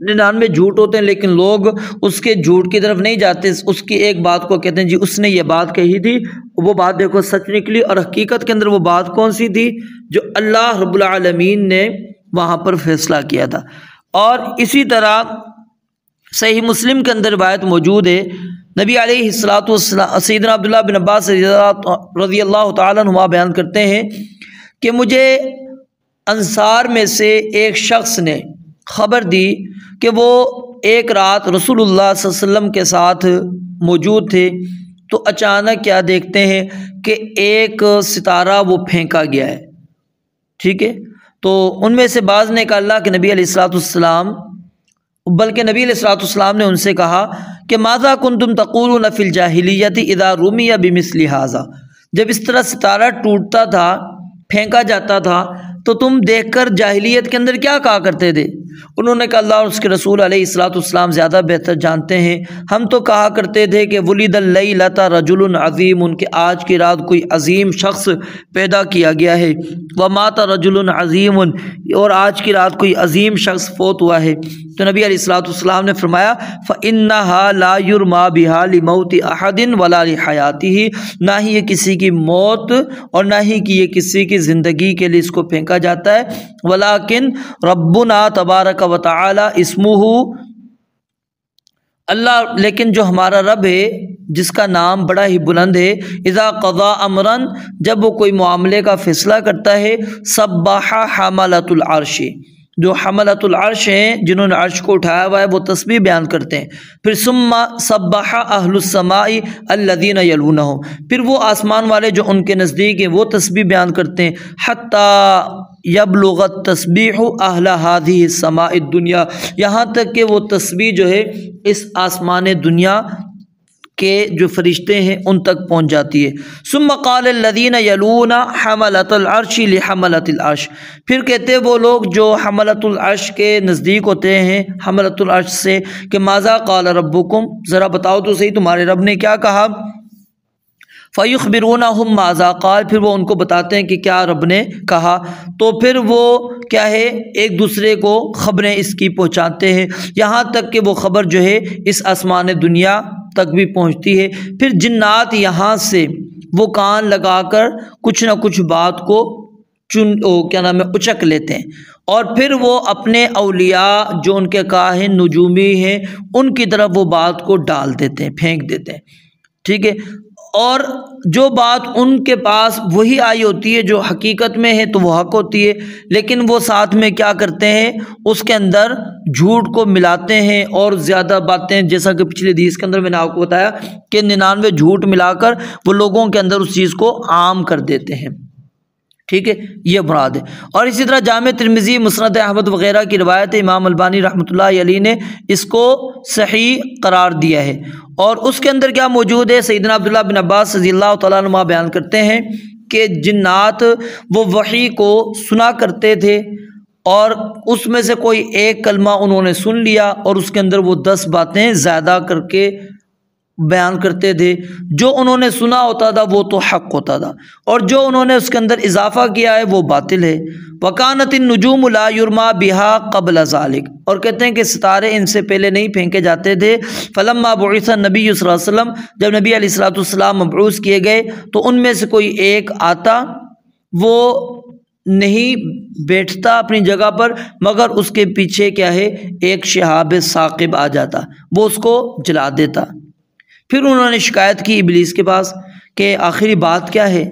99 جھوٹ ہوتے ہیں، لیکن لوگ اس کے جھوٹ کی طرف نہیں جاتے، اس کی ایک بات کو کہتے ہیں جی اس نے یہ بات کہی تھی، وہ بات دیکھو سچ نکلی، اور حقیقت کے اندر وہ بات کون سی تھی؟ جو اللہ رب العالمین نے وہاں پر فیصلہ کیا تھا۔ اور اسی طرح صحیح مسلم کے اندر روایت موجود ہے، نبی علیہ الصلوۃ والسلام سیدنا عبداللہ بن عباس رضی اللہ تعالیٰ عنہما بیان کرتے ہیں کہ مجھے انصار میں سے ایک شخص نے خبر دی کہ وہ ایک رات رسول اللہ صلی اللہ علیہ وسلم کے ساتھ موجود تھے، تو اچانک کیا دیکھتے ہیں کہ ایک ستارہ وہ پھینکا گیا ہے، ٹھیک ہے۔ تو ان میں سے بعض نے کہا اللہ کہ نبی علیہ الصلوۃ والسلام، بلکہ نبی علیہ الصلوۃ والسلام نے ان سے کہا کہ ماذا کنتم تقولون فی الجاہلیۃ اذا رمی بمثل ھذا، جب اس طرح ستارہ ٹوٹتا تھا، پھینکا جاتا تھا، تو تم دیکھ کر جاہلیت کے اندر کیا کہا کرتے تھے؟ انہوں نے کہا اللہ اور اس کے رسول علیہ الصلوۃ والسلام زیادہ بہتر جانتے ہیں، ہم تو کہا کرتے تھے کہ ولد اللیلۃ رجل عظیم، ان کے آج کی رات کوئی عظیم شخص پیدا کیا گیا ہے، ومات رجل عظیم، اور آج کی رات کوئی عظیم شخص فوت ہوا ہے۔ تو نبی علیہ الصلوۃ والسلام نے فرمایا فإنها لا يرمى بها لموت احد ولا لحیاتہ، نہ ہی یہ کسی کی موت اور نہ ہی کہ یہ کسی کی زندگی کے لیے اس کو پھینکا جاتا ہے، ولیکن ربنا تبارک و تعالی اسمہ، اللہ لیکن جو ہمارا رب ہے جس کا نام بڑا ہی بلند ہے، اذا قضا امرا، جب وہ کوئی معاملے کا فیصلہ کرتا ہے، سبح حملۃ العرش، جو حملۃ العرش ہیں جنہوں نے عرش کو اٹھایا ہوا ہے وہ تسبیح بیان کرتے ہیں، پھر ثم سبح اہل السماء الذین یلونہم، پھر وہ آسمان والے جو ان کے نزدیک ہیں وہ تسبیح بیان کرتے ہیں، حتی یبلغ التسبیح اہل ہذہ السماء الدنیا، یہاں تک کہ وہ تسبیح جو ہے اس آسمان دنیا کے جو فرشتے ہیں ان تک پہنچ جاتی ہے۔ ثم قال الذین یلون حملۃ العرش لحملۃ العرش، پھر کہتے وہ لوگ جو حملۃ العرش کے نزدیک ہوتے ہیں حملۃ العرش سے کہ ماذا قال ربکم، ذرا بتاؤ تو صحیح تمہارے رب نے کیا کہا، فَيُخْبِرُونَهُمْ مَاذَا قَالَ، پھر وہ ان کو بتاتے ہیں کہ کیا رب نے کہا، تو پھر وہ کیا ہے ایک دوسرے کو خبریں اس کی پہنچاتے ہیں، یہاں تک کہ وہ خبر جو ہے اس آسمان دنیا تک بھی پہنچتی ہے۔ پھر جنات یہاں سے وہ کان لگا کر کچھ نہ کچھ بات کو اچک لیتے ہیں، اور پھر وہ اپنے اولیاء جو ان کے کاہن نجومی ہیں ان کی طرف وہ بات کو ڈال دیتے ہیں، پھینک دیتے ہیں، ٹھیک ہے۔ اور جو بات ان کے پاس وہی آئی ہوتی ہے جو حقیقت میں ہے تو وہ حق ہوتی ہے، لیکن وہ ساتھ میں کیا کرتے ہیں اس کے اندر جھوٹ کو ملاتے ہیں اور زیادہ باتیں، جیسا کہ پچھلے حدیث کے اندر میں نے آپ کو بتایا کہ 99 جھوٹ ملا کر وہ لوگوں کے اندر اس چیز کو عام کر دیتے ہیں، ٹھیک ہے، یہ مراد ہے۔ اور اسی طرح جامع ترمذی، مسند احمد وغیرہ کی روایت ہے، امام البانی رحمۃ اللہ علیہ نے اس کو صحیح قرار دیا ہے، اور اس کے اندر کیا موجود ہے، سیدنا عبداللہ بن عباس رضی اللہ تعالیٰ عنہ بیان کرتے ہیں کہ جنات وہ وحی کو سنا کرتے تھے، اور اس میں سے کوئی ایک کلمہ انہوں نے سن لیا اور اس کے اندر وہ 10 باتیں زیادہ کر کے بیان کرتے تھے، جو انہوں نے سنا ہوتا تھا وہ تو حق ہوتا تھا، اور جو انہوں نے اس کے اندر اضافہ کیا ہے وہ باطل ہے۔ وَكَانَتِ النُّجُومُ لَا يُرْمَى بِهَا قَبْلَ ذَلِكَ، اور کہتے ہیں کہ ستارے ان سے پہلے نہیں پھینکے جاتے تھے۔ فَلَمَّا بُعِثَ النَّبِيُّ صلی اللہ علیہ وسلم، جب نبی علیہ الصلوۃ والسلام مبعوث کیے گئے تو ان میں سے کوئی ایک آتا، وہ نہیں بیٹھتا اپنی جگہ پر مگر اس کے پیچھے کیا ہے ایک شہاب ثاقب آ جاتا، وہ اس کو جلا دیتا۔ پھر انہوں نے شکایت کی ابلیس کے پاس کہ آخری بات کیا ہے،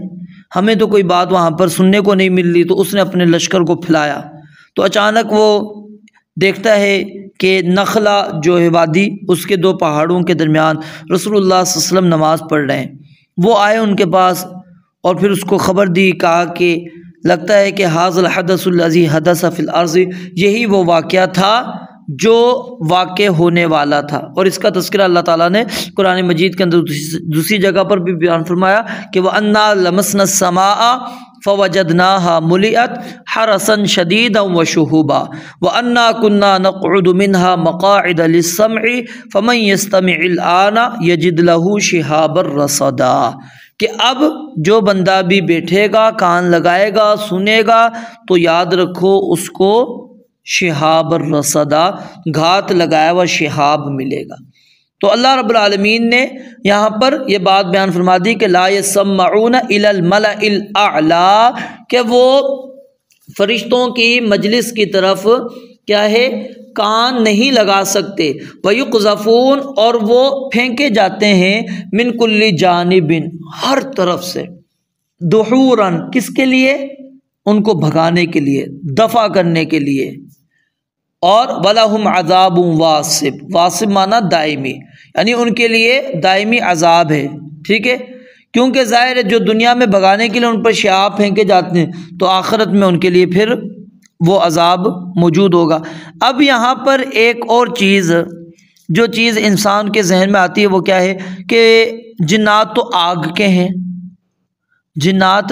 ہمیں تو کوئی بات وہاں پر سننے کو نہیں مل رہی، تو اس نے اپنے لشکر کو پھیلایا، تو اچانک وہ دیکھتا ہے کہ نخلا جو ہے وادی، اس کے 2 پہاڑوں کے درمیان رسول اللہ صلی اللہ علیہ وسلم نماز پڑھ رہے ہیں۔ وہ آئے ان کے پاس اور پھر اس کو خبر دی، کہا کہ لگتا ہے کہ حاضر الحدث الذی حدث فی الارض، یہی وہ واقعہ تھا جو واقع ہونے والا تھا۔ اور اس کا تذکرہ اللہ تعالیٰ نے قرآن مجید کے اندر دوسری جگہ پر بھی بیان فرمایا کہ وَأَنَّا لَمَسْنَا السَّمَاءَ فَوَجَدْنَاهَا مُلِئَتْ حَرَسًا شَدِيدًا وَشُهُبًا وَأَنَّا كُنَّا نَقْعُدُ مِنْهَا مَقَاعِدَ لِلسَّمْعِ فَمَنْ يَسْتَمِعِ الْآنَ يَجِدْ لَهُ شِهَابًا رَصَدًا، کہ اب جو بندہ بھی بیٹھے گا، کان لگائے گا، سنے گا، تو یاد رکھو اس کو شہاب الرصدا، گھات لگایا ہوا شہاب ملے گا۔ تو اللہ رب العالمین نے یہاں پر یہ بات بیان فرما دی کہ لا یسمعون الی الملأ الاعلی، کہ وہ فرشتوں کی مجلس کی طرف کیا ہے، کان نہیں لگا سکتے۔ وَيُقْذَفُونَ، اور وہ پھینکے جاتے ہیں، من کل جانب، ہر طرف سے، دحوراً، کس کے لیے؟ ان کو بھگانے کے لیے، دفع کرنے کے لیے۔ اور وَلَهُمْ عَذَابٌ وَاصِبٌ، واصب معنی دائمی، یعنی ان کے لیے دائمی عذاب ہے، ٹھیک ہے، کیونکہ ظاہر ہے جو دنیا میں بھگانے کے لیے ان پر شہاب پھینکے جاتے ہیں تو آخرت میں ان کے لیے پھر وہ عذاب موجود ہوگا۔ اب یہاں پر ایک اور چیز، جو چیز انسان کے ذہن میں آتی ہے وہ کیا ہے کہ جنات تو آگ کے ہیں، جنات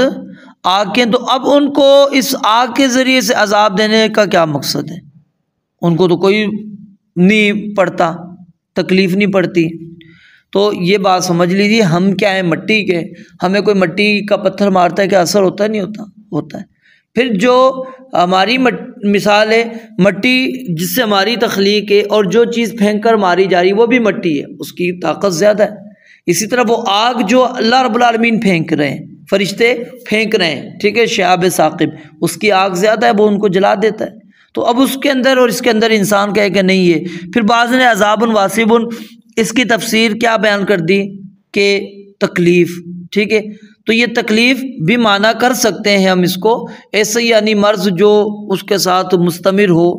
آگ کے ہیں، تو اب ان کو اس آگ کے ذریعے سے عذاب دینے کا کیا مقصد ہے؟ ان کو تو کوئی نہیں پڑتا، تکلیف نہیں پڑتی۔ تو یہ بات سمجھ لیجیے، ہم کیا ہیں، مٹی کے، ہمیں کوئی مٹی کا پتھر مارتا ہے کیا اثر ہوتا ہے؟ نہیں ہوتا، ہوتا ہے۔ پھر جو ہماری مثال ہے مٹی جس سے ہماری تخلیق ہے، اور جو چیز پھینک کر ماری جا رہی وہ بھی مٹی ہے، اس کی طاقت زیادہ ہے۔ اسی طرح وہ آگ جو اللہ رب العالمین پھینک رہے ہیں، فرشتے پھینک رہے ہیں، ٹھیک ہے، شہاب ثاقب، اس کی آگ زیادہ ہے، وہ ان کو جلا دیتا ہے۔ تو اب اس کے اندر اور اس کے اندر انسان کہے کہ نہیں ہے۔ پھر بعض نے عذاب واصب، اس کی تفسیر کیا بیان کر دی کہ تکلیف، ٹھیک ہے، تو یہ تکلیف بھی معنی کر سکتے ہیں ہم اس کو، ایسے یعنی مرض جو اس کے ساتھ مستمر ہو،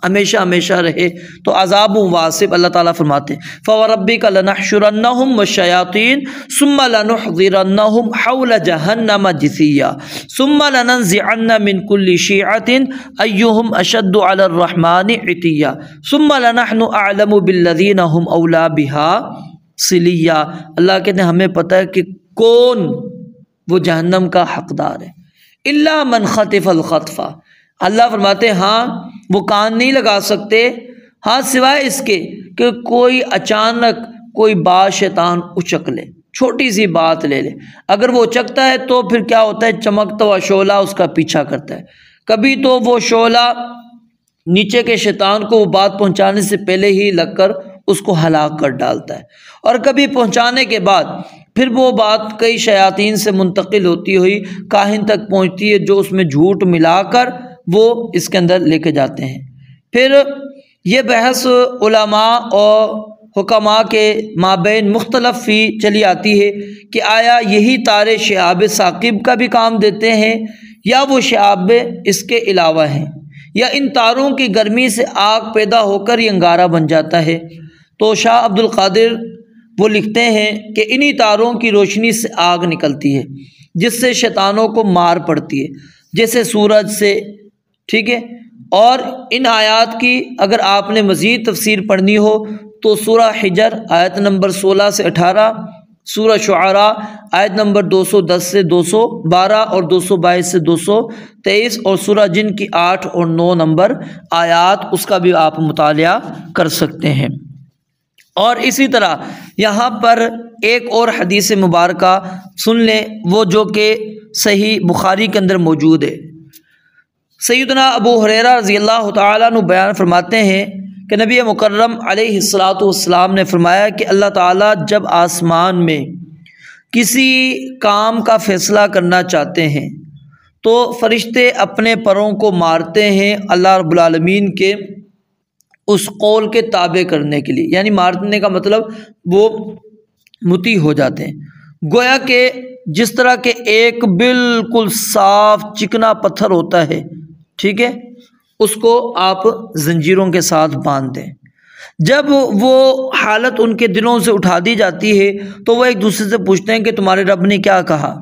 ہمیشہ ہمیشہ رہے، تو عذاب واصب اللہ تعالیٰ فرماتے ہیں فَوَرَبِّكَ لَنَحْشُرَنَّهُمْ وَالشَّيَاطِينَ ثُمَّ لَنُحْضِرَنَّهُمْ حَوْلَ جَهَنَّمَ جِثِيًّا ثُمَّ لَنَنزِعَنَّ مِنْ كُلِّ شِيعَةٍ أَيُّهُمْ أَشَدُّ عَلَى الرَّحْمَنِ عِتِيًّا ثُمَّ لَنَحْنُ أَعْلَمُ بِالَّذِينَ هُمْ أَوْلَى بِهَا صِلِيًّا، اللہ کہتے ہیں ہمیں پتہ ہے کہ کون وہ جہنم کا حقدار ہے۔ الا من خطف الخطفہ، اللہ فرماتے ہیں ہاں وہ کان نہیں لگا سکتے، ہاں سوائے اس کے کہ کوئی اچانک کوئی بات شیطان اچک لے، چھوٹی سی بات لے لے، اگر وہ اچکتا ہے تو پھر کیا ہوتا ہے، چمکتا ہوا شعلہ اس کا پیچھا کرتا ہے۔ کبھی تو وہ شعلہ نیچے کے شیطان کو وہ بات پہنچانے سے پہلے ہی لگ کر اس کو ہلاک کر ڈالتا ہے، اور کبھی پہنچانے کے بعد پھر وہ بات کئی شیاطین سے منتقل ہوتی ہوئی کاہن تک پہنچتی ہے، جو اس میں جھوٹ ملا کر وہ اس کے اندر لے کے جاتے ہیں۔ پھر یہ بحث علماء اور حکماء کے مابین مختلف فی چلی آتی ہے کہ آیا یہی تارے شہاب ثاقب کا بھی کام دیتے ہیں، یا وہ شہاب اس کے علاوہ ہیں، یا ان تاروں کی گرمی سے آگ پیدا ہو کر یہ انگارہ بن جاتا ہے۔ تو شاہ عبد القادر وہ لکھتے ہیں کہ انہی تاروں کی روشنی سے آگ نکلتی ہے جس سے شیطانوں کو مار پڑتی ہے، جیسے سورج سے، ٹھیک ہے۔ اور ان آیات کی اگر آپ نے مزید تفسیر پڑھنی ہو تو سورہ حجر آیت نمبر 16 سے 18، سورہ شعراء آیت نمبر 210 سے 212 اور 222 سے 223، اور سورہ جن کی 8 اور 9 نمبر آیات، اس کا بھی آپ مطالعہ کر سکتے ہیں۔ اور اسی طرح یہاں پر ایک اور حدیث مبارکہ سن لیں، وہ جو کہ صحیح بخاری کے اندر موجود ہے۔ سیدنا ابو ہریرہ رضی اللہ تعالیٰ عنہ بیان فرماتے ہیں کہ نبی مکرم علیہ الصلاۃ نے فرمایا کہ اللہ تعالیٰ جب آسمان میں کسی کام کا فیصلہ کرنا چاہتے ہیں تو فرشتے اپنے پروں کو مارتے ہیں اللہ رب العالمین کے اس قول کے تابع کرنے کے لیے، یعنی مارنے کا مطلب وہ مطیع ہو جاتے ہیں۔ گویا کہ جس طرح کہ ایک بالکل صاف چکنا پتھر ہوتا ہے، ٹھیک ہے، اس کو آپ زنجیروں کے ساتھ باندھ دیں۔ جب وہ حالت ان کے دلوں سے اٹھا دی جاتی ہے تو وہ ایک دوسرے سے پوچھتے ہیں کہ تمہارے رب نے کیا کہا؟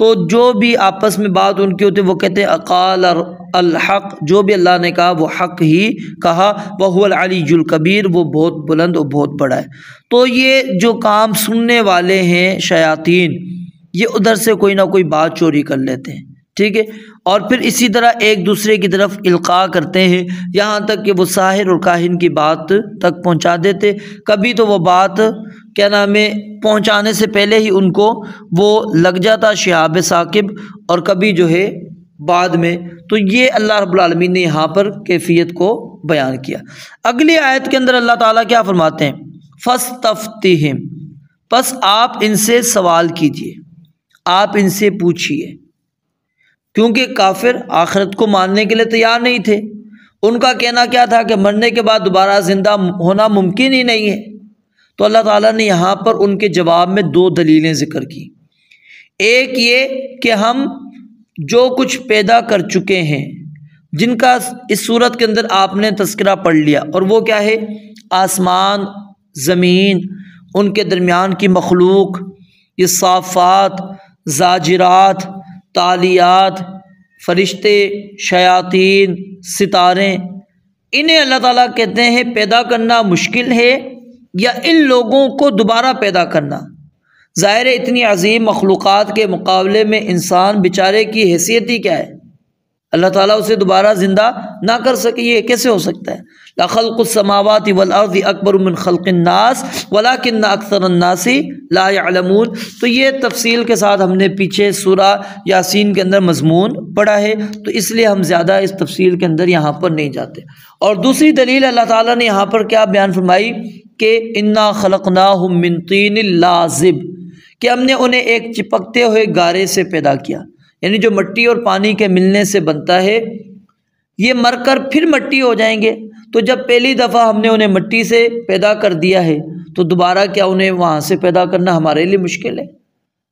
تو جو بھی آپس میں بات ان کی ہوتی ہے وہ کہتے ہیں اقال الحق، جو بھی اللہ نے کہا وہ حق ہی کہا، وہو العلی الکبیر، وہ بہت بلند اور بہت بڑا ہے۔ تو یہ جو کام سننے والے ہیں شیاطین، یہ ادھر سے کوئی نہ کوئی بات چوری کر لیتے ہیں، ٹھیک ہے، اور پھر اسی طرح ایک دوسرے کی طرف القاء کرتے ہیں، یہاں تک کہ وہ ساحر اور کاہن کی بات تک پہنچا دیتے۔ کبھی تو وہ بات کیا نام ہے پہنچانے سے پہلے ہی ان کو وہ لگ جاتا شہاب ثاقب، اور کبھی جو ہے بعد میں۔ تو یہ اللہ رب العالمین نے یہاں پر کیفیت کو بیان کیا۔ اگلی آیت کے اندر اللہ تعالیٰ کیا فرماتے ہیں؟ فَاسْتَفْتِهِمْ، پس آپ ان سے سوال کیجئے، آپ ان سے پوچھئے، کیونکہ کافر آخرت کو ماننے کے لیے تیار نہیں تھے۔ ان کا کہنا کیا تھا کہ مرنے کے بعد دوبارہ زندہ ہونا ممکن ہی نہیں ہے۔ تو اللہ تعالیٰ نے یہاں پر ان کے جواب میں دو دلیلیں ذکر کی۔ ایک یہ کہ ہم جو کچھ پیدا کر چکے ہیں، جن کا اس صورت کے اندر آپ نے تذکرہ پڑھ لیا، اور وہ کیا ہے؟ آسمان، زمین، ان کے درمیان کی مخلوق، یہ صافات، زاجرات، تالیات، فرشتے، شیاطین، ستارے، انہیں اللہ تعالیٰ کہتے ہیں پیدا کرنا مشکل ہے، یا ان لوگوں کو دوبارہ پیدا کرنا؟ ظاہر ہے اتنی عظیم مخلوقات کے مقابلے میں انسان بیچارے کی حیثیت ہی کیا ہے؟ اللہ تعالیٰ اسے دوبارہ زندہ نہ کر سکے، یہ کیسے ہو سکتا ہے؟ لَخَلْقُ السَّمَاوَاتِ وَالْأَرْضِ أَكْبَرُ مِنْ خَلْقِ النَّاسِ وَلَكِنَّ أَكْثَرَ النَّاسِ لَا يَعْلَمُونَ۔ تو یہ تفصیل کے ساتھ ہم نے پیچھے سورہ یاسین کے اندر مضمون پڑھا ہے، تو اس لیے ہم زیادہ اس تفصیل کے اندر یہاں پر نہیں جاتے۔ اور دوسری دلیل اللہ تعالیٰ نے یہاں پر کیا بیان فرمائی کہ اِنَّا خَلَقْنَاهُم مِّن طِينٍ لَازِبٍ، کہ ہم نے انہیں ایک چپکتے ہوئے گارے سے پیدا کیا، یعنی جو مٹی اور پانی کے ملنے سے بنتا ہے، یہ مر کر پھر مٹی ہو جائیں گے۔ تو جب پہلی دفعہ ہم نے انہیں مٹی سے پیدا کر دیا ہے تو دوبارہ کیا انہیں وہاں سے پیدا کرنا ہمارے لیے مشکل ہے؟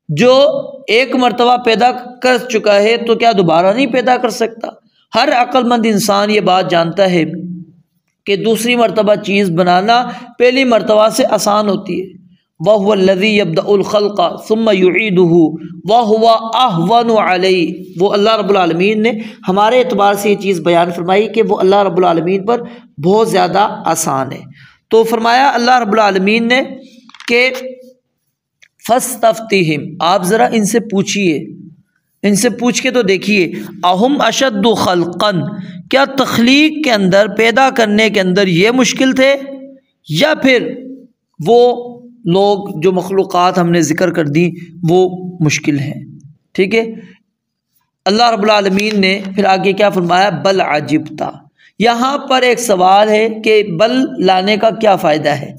جو ایک مرتبہ پیدا کر چکا ہے تو کیا دوبارہ نہیں پیدا کر سکتا؟ ہر عقل مند انسان یہ بات جانتا ہے کہ دوسری مرتبہ چیز بنانا پہلی مرتبہ سے آسان ہوتی ہے۔ وَهُوَ الَّذِي يَبْدَأُ الْخَلْقَ ثُمَّ يُعِيدُهُ وَهُوَ أَهْوَنُ عَلَيْهِ۔ وہ اللہ رب العالمین نے ہمارے اعتبار سے یہ چیز بیان فرمائی کہ وہ اللہ رب العالمین پر بہت زیادہ آسان ہے۔ تو فرمایا اللہ رب العالمین نے کہ فَاسْتَفْتِهِمْ، آپ ذرا ان سے پوچھئے، ان سے پوچھ کے تو دیکھیے، اَهُمْ أَشَدُّ خَلْقًا، کیا تخلیق کے اندر، پیدا کرنے کے اندر یہ مشکل تھے، یا پھر وہ لوگ جو مخلوقات ہم نے ذکر کر دی وہ مشکل ہیں؟ ٹھیک ہے، اللہ رب العالمین نے پھر آگے کیا فرمایا؟ بل عجبتا۔ یہاں پر ایک سوال ہے کہ بل لانے کا کیا فائدہ ہے؟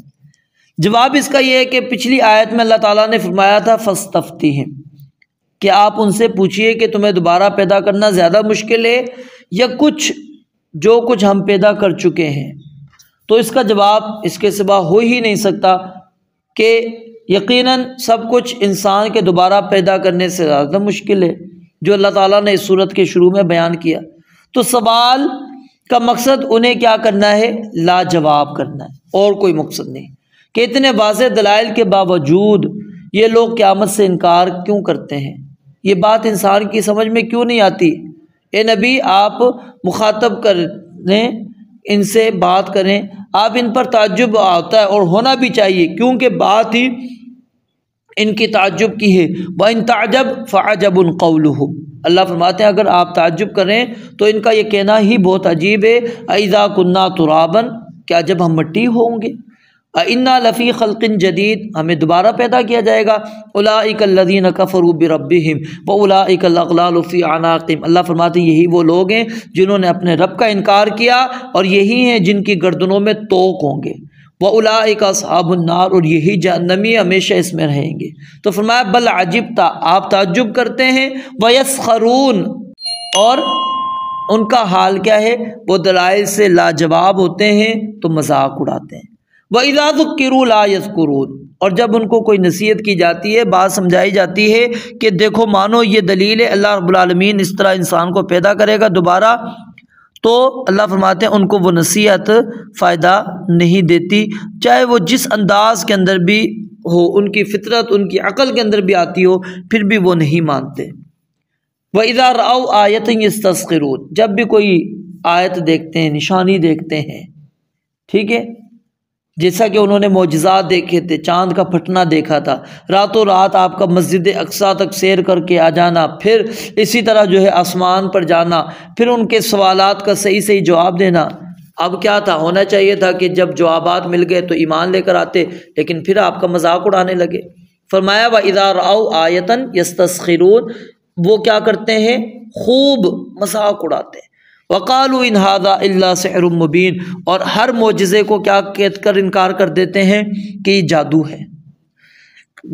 جواب اس کا یہ ہے کہ پچھلی آیت میں اللہ تعالیٰ نے فرمایا تھا فاستفتہم، کہ آپ ان سے پوچھئے کہ تمہیں دوبارہ پیدا کرنا زیادہ مشکل ہے یا جو کچھ ہم پیدا کر چکے ہیں؟ تو اس کا جواب اس کے سوا ہو ہی نہیں سکتا کہ یقیناً سب کچھ انسان کے دوبارہ پیدا کرنے سے زیادہ مشکل ہے، جو اللہ تعالیٰ نے اس صورت کے شروع میں بیان کیا۔ تو سوال کا مقصد انہیں کیا کرنا ہے؟ لاجواب کرنا ہے، اور کوئی مقصد نہیں، کہ اتنے واضح دلائل کے باوجود یہ لوگ قیامت سے انکار کیوں کرتے ہیں؟ یہ بات انسان کی سمجھ میں کیوں نہیں آتی؟ اے نبی، آپ مخاطب کریں، ان سے بات کریں، آپ ان پر تعجب آتا ہے اور ہونا بھی چاہیے، کیونکہ بات ہی ان کی تعجب کی ہے۔ وَإِن تَعْجَبْ فَعَجَبٌ قَوْلُهُمْ، اللہ فرماتے ہیں اگر آپ تعجب کریں تو ان کا یہ کہنا ہی بہت عجیب ہے۔ أَإِذَا كُنَّا تُرَابًا، کیا جب ہم مٹی ہوں گے؟ أَإِنَّا لَفِي خَلْقٍ جَدِيدٍ، ہمیں دوبارہ پیدا کیا جائے گا۔ أُولَٰئِكَ الَّذِينَ كَفَرُوا بِرَبِّهِمْ وَأُولَٰئِكَ الْأَغْلَالُ فِي أَعْنَاقِهِمْ، اللہ فرماتے ہیں یہی وہ لوگ ہیں جنہوں نے اپنے رب کا انکار کیا، اور یہی ہیں جن کی گردنوں میں طوق ہوں گے۔ وَأُولَٰئِكَ أَصْحَابُ النَّارِ، اور یہی جہنمی ہمیشہ اس میں رہیں گے۔ تو فرمایا بل عجبتا، آپ تعجب کرتے ہیں، وَيَسْخَرُونَ، اور ان کا حال کیا ہے؟ وہ دلائل سے لاجواب ہوتے ہیں تو مذاق اڑاتے ہیں۔ وَإِذَا ذُكِّرُوا لَا يَذْكُرُونَ، اور جب ان کو کوئی نصیحت کی جاتی ہے، بات سمجھائی جاتی ہے کہ دیکھو مانو یہ دلیل ہے، اللہ رب العالمین اس طرح انسان کو پیدا کرے گا دوبارہ، تو اللہ فرماتے ہیں ان کو وہ نصیحت فائدہ نہیں دیتی، چاہے وہ جس انداز کے اندر بھی ہو، ان کی فطرت ان کی عقل کے اندر بھی آتی ہو، پھر بھی وہ نہیں مانتے۔ وَإِذَا رَأَوْا آیَةً يَسْتَسْخِرُونَ، جب بھی کوئی آیت دیکھتے ہیں، نشانی دیکھتے ہیں، ٹھیک ہے، جیسا کہ انہوں نے معجزات دیکھے تھے، چاند کا پھٹنا دیکھا تھا، راتوں رات آپ کا مسجد اقصیٰ تک سیر کر کے آ جانا، پھر اسی طرح جو ہے آسمان پر جانا، پھر ان کے سوالات کا صحیح صحیح جواب دینا۔ اب کیا تھا، ہونا چاہیے تھا کہ جب جوابات مل گئے تو ایمان لے کر آتے، لیکن پھر آپ کا مذاق اڑانے لگے۔ فرمایا وَإِذَا رَأَوْا آیَةً يَسْتَسْخِرُونَ، وہ کیا کرتے ہیں، خوب مذاق اڑاتے ہیں۔ وَقَالُوا إِنْ هَذَا إِلَّا سِحْرٌ مُبِينٌ، اور ہر معجزے کو کیا کہہ کر انکار کر دیتے ہیں کہ یہ جادو ہے،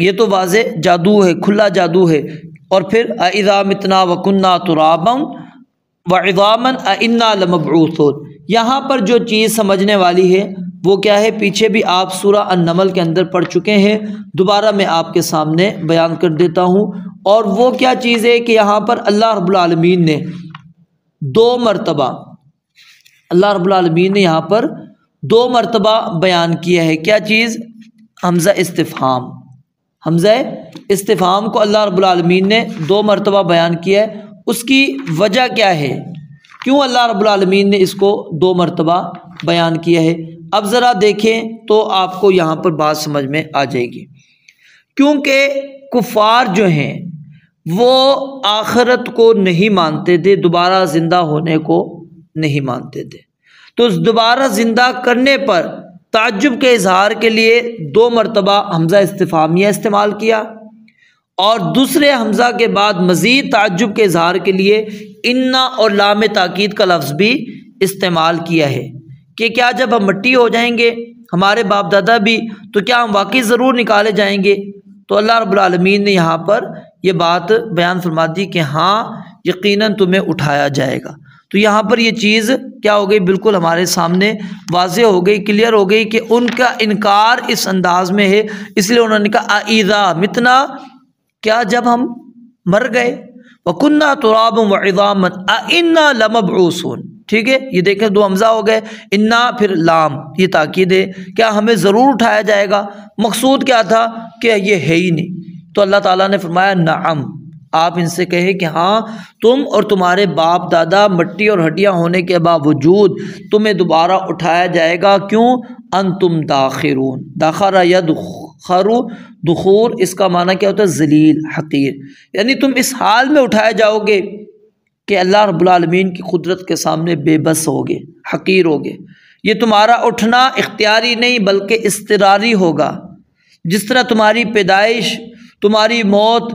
یہ تو واضح جادو ہے، کھلا جادو ہے۔ اور پھر أَإِذَا مِتْنَا وَكُنَّا تُرَابًا وَعِظَامًا أَإِنَّا لَمَبْعُوثُونَ، یہاں پر جو چیز سمجھنے والی ہے وہ کیا ہے، پیچھے بھی آپ سورہ النمل کے اندر پڑھ چکے ہیں، دوبارہ میں آپ کے سامنے بیان کر دیتا ہوں۔ اور وہ کیا چیز ہے کہ یہاں پر اللہ رب العالمین نے دو مرتبہ، اللہ رب العالمین نے یہاں پر دو مرتبہ بیان کیا ہے، کیا چیز، حمزہ استفہام، حمزہ استفہام کو اللہ رب العالمین نے دو مرتبہ بیان کیا ہے۔ اس کی وجہ کیا ہے، کیوں اللہ رب العالمین نے اس کو دو مرتبہ بیان کیا ہے، اب ذرا دیکھیں تو آپ کو یہاں پر بات سمجھ میں آ جائے گی۔ کیونکہ کفار جو ہیں وہ آخرت کو نہیں مانتے تھے، دوبارہ زندہ ہونے کو نہیں مانتے تھے، تو اس دوبارہ زندہ کرنے پر تعجب کے اظہار کے لیے دو مرتبہ حمزہ استفہامیہ استعمال کیا، اور دوسرے حمزہ کے بعد مزید تعجب کے اظہار کے لیے انا اور لام تاکید کا لفظ بھی استعمال کیا ہے کہ کیا جب ہم مٹی ہو جائیں گے، ہمارے باپ دادا بھی، تو کیا ہم واقعی ضرور نکالے جائیں گے؟ تو اللہ رب العالمین نے یہاں پر یہ بات بیان فرما دی کہ ہاں یقیناً تمہیں اٹھایا جائے گا۔ تو یہاں پر یہ چیز کیا ہو گئی، بالکل ہمارے سامنے واضح ہو گئی، کلیئر ہو گئی کہ ان کا انکار اس انداز میں ہے، اس لیے انہوں نے کہا اِذَا مِتْنَا، کیا جب ہم مر گئے، وَكُنَّا تُرَابًا وَعِظَامًا أَإِنَّا لَمَبْعُوثُونَ، ٹھیک ہے، یہ دیکھیں دو حمزہ ہو گئے، انا پھر لام، یہ تاکید ہے، کیا ہمیں ضرور اٹھایا جائے گا؟ مقصود کیا تھا کہ یہ ہے ہی نہیں۔ تو اللہ تعالیٰ نے فرمایا نعم، آپ ان سے کہیں کہ ہاں تم اور تمہارے باپ دادا مٹی اور ہڈیاں ہونے کے باوجود تمہیں دوبارہ اٹھایا جائے گا، کیوں؟ انتم داخرون، داخرہ یدخر، دخور اس کا معنی کیا ہوتا ہے، ذلیل، حقیر، یعنی تم اس حال میں اٹھائے جاؤ گے کہ اللہ رب العالمین کی قدرت کے سامنے بے بس ہوگے، حقیر ہوگے۔ یہ تمہارا اٹھنا اختیاری نہیں بلکہ اضطراری ہوگا، جس طرح تمہاری پیدائش، تمہاری موت،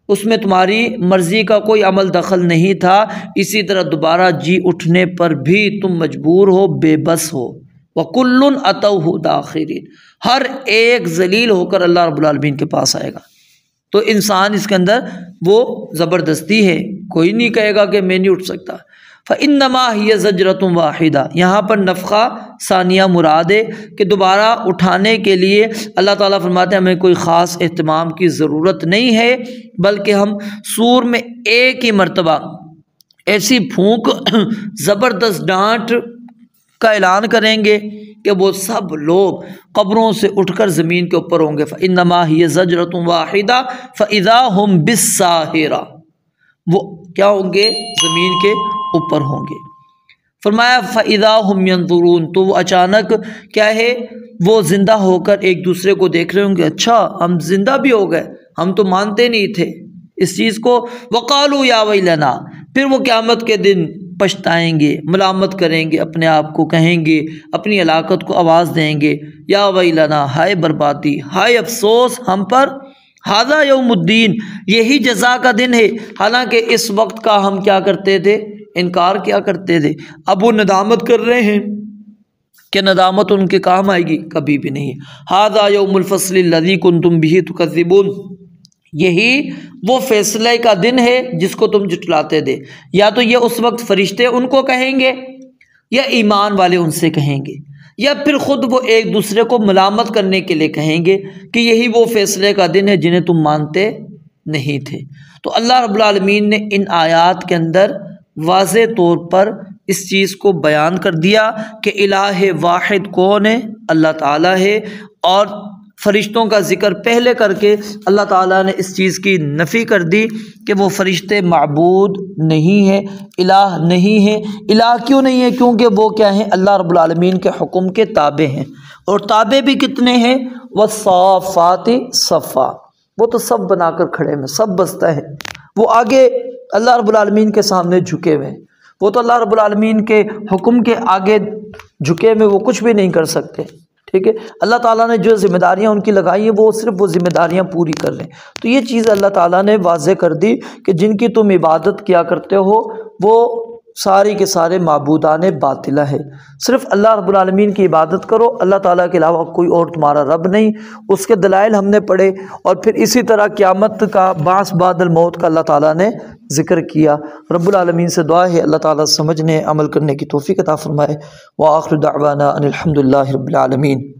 اس میں تمہاری مرضی کا کوئی عمل دخل نہیں تھا، اسی طرح دوبارہ جی اٹھنے پر بھی تم مجبور ہو، بے بس ہو۔ وَكُلٌّ أَتَوْهُ دَاخِرِينَ، ہر ایک ذلیل ہو کر اللہ رب العالمین کے پاس آئے گا۔ تو انسان اس کے اندر وہ زبردستی ہے، کوئی نہیں کہے گا کہ میں نہیں اٹھ سکتا۔ فَإِنَّمَا هِيَ زَجْرَةٌ وَاحِدَةٌ، یہاں پر نفخہ ثانیہ مراد ہے کہ دوبارہ اٹھانے کے لیے اللہ تعالیٰ فرماتے ہیں ہمیں کوئی خاص اہتمام کی ضرورت نہیں ہے، بلکہ ہم سور میں ایک ہی مرتبہ ایسی پھونک، زبردست ڈانٹ کا اعلان کریں گے کہ وہ سب لوگ قبروں سے اٹھ کر زمین کے اوپر ہوں گے۔ فَإِنَّمَا هِيَ زَجْرَةٌ وَاحِدَةٌ فَإِذَا هُمْ بِالسَّاهِرَةِ، وہ کیا ہوں گے، زمین کے اوپر ہوں گے۔ فرمایا فَإِذَا هُمْ يَنظُرُونَ، تو وہ اچانک کیا ہے، وہ زندہ ہو کر ایک دوسرے کو دیکھ رہے ہوں گے، اچھا ہم زندہ بھی ہو گئے، ہم تو مانتے نہیں تھے اس چیز کو۔ وَقَالُوا يَا وَيْلَنَا، پھر وہ قیامت کے دن پچھتائیں گے، ملامت کریں گے، اپنے آپ کو کہیں گے، اپنی ہلاکت کو آواز دیں گے، یا ویلنا، ہائے بربادی، ہائے افسوس ہم پر، ھذا یوم الدین، یہی جزا کا دن ہے، حالانکہ اس وقت کا ہم کیا کرتے تھے، انکار کیا کرتے تھے۔ اب وہ ندامت کر رہے ہیں کہ ندامت ان کے کام آئے گی، کبھی بھی نہیں۔ ھذا یوم الفصل الذی کنتم بہ تکذبون، یہی وہ فیصلے کا دن ہے جس کو تم جھٹلاتے تھے۔ یا تو یہ اس وقت فرشتے ان کو کہیں گے، یا ایمان والے ان سے کہیں گے، یا پھر خود وہ ایک دوسرے کو ملامت کرنے کے لیے کہیں گے کہ یہی وہ فیصلے کا دن ہے جنہیں تم مانتے نہیں تھے۔ تو اللہ رب العالمین نے ان آیات کے اندر واضح طور پر اس چیز کو بیان کر دیا کہ الہ واحد کون ہے، اللہ تعالیٰ ہے، اور فرشتوں کا ذکر پہلے کر کے اللہ تعالیٰ نے اس چیز کی نفی کر دی کہ وہ فرشتے معبود نہیں ہیں، الہ نہیں ہیں۔ الہ کیوں نہیں ہے؟ کیونکہ وہ کیا ہیں؟ اللہ رب العالمین کے حکم کے تابع ہیں، اور تابع بھی کتنے ہیں؟ والصافات صفا، وہ تو سب بنا کر کھڑے ہیں، سب بستہ ہیں، وہ آگے اللہ رب العالمین کے سامنے جھکے ہوئے ہیں، وہ تو اللہ رب العالمین کے حکم کے آگے جھکے ہوئے، وہ کچھ بھی نہیں کر سکتے، ٹھیک ہے۔ اللہ تعالیٰ نے جو ذمہ داریاں ان کی لگائی ہیں وہ صرف وہ ذمہ داریاں پوری کر رہے ہیں۔ تو یہ چیز اللہ تعالیٰ نے واضح کر دی کہ جن کی تم عبادت کیا کرتے ہو وہ ساری کے سارے معبودان باطلہ ہے، صرف اللہ رب العالمین کی عبادت کرو، اللہ تعالیٰ کے علاوہ کوئی اور تمہارا رب نہیں۔ اس کے دلائل ہم نے پڑھے، اور پھر اسی طرح قیامت کا، بعث بعد الموت کا اللہ تعالیٰ نے ذکر کیا۔ رب العالمین سے دعا ہے اللہ تعالیٰ سمجھنے عمل کرنے کی توفیق عطا فرمائے۔ وآخر دعوانا ان الحمد للہ رب العالمین۔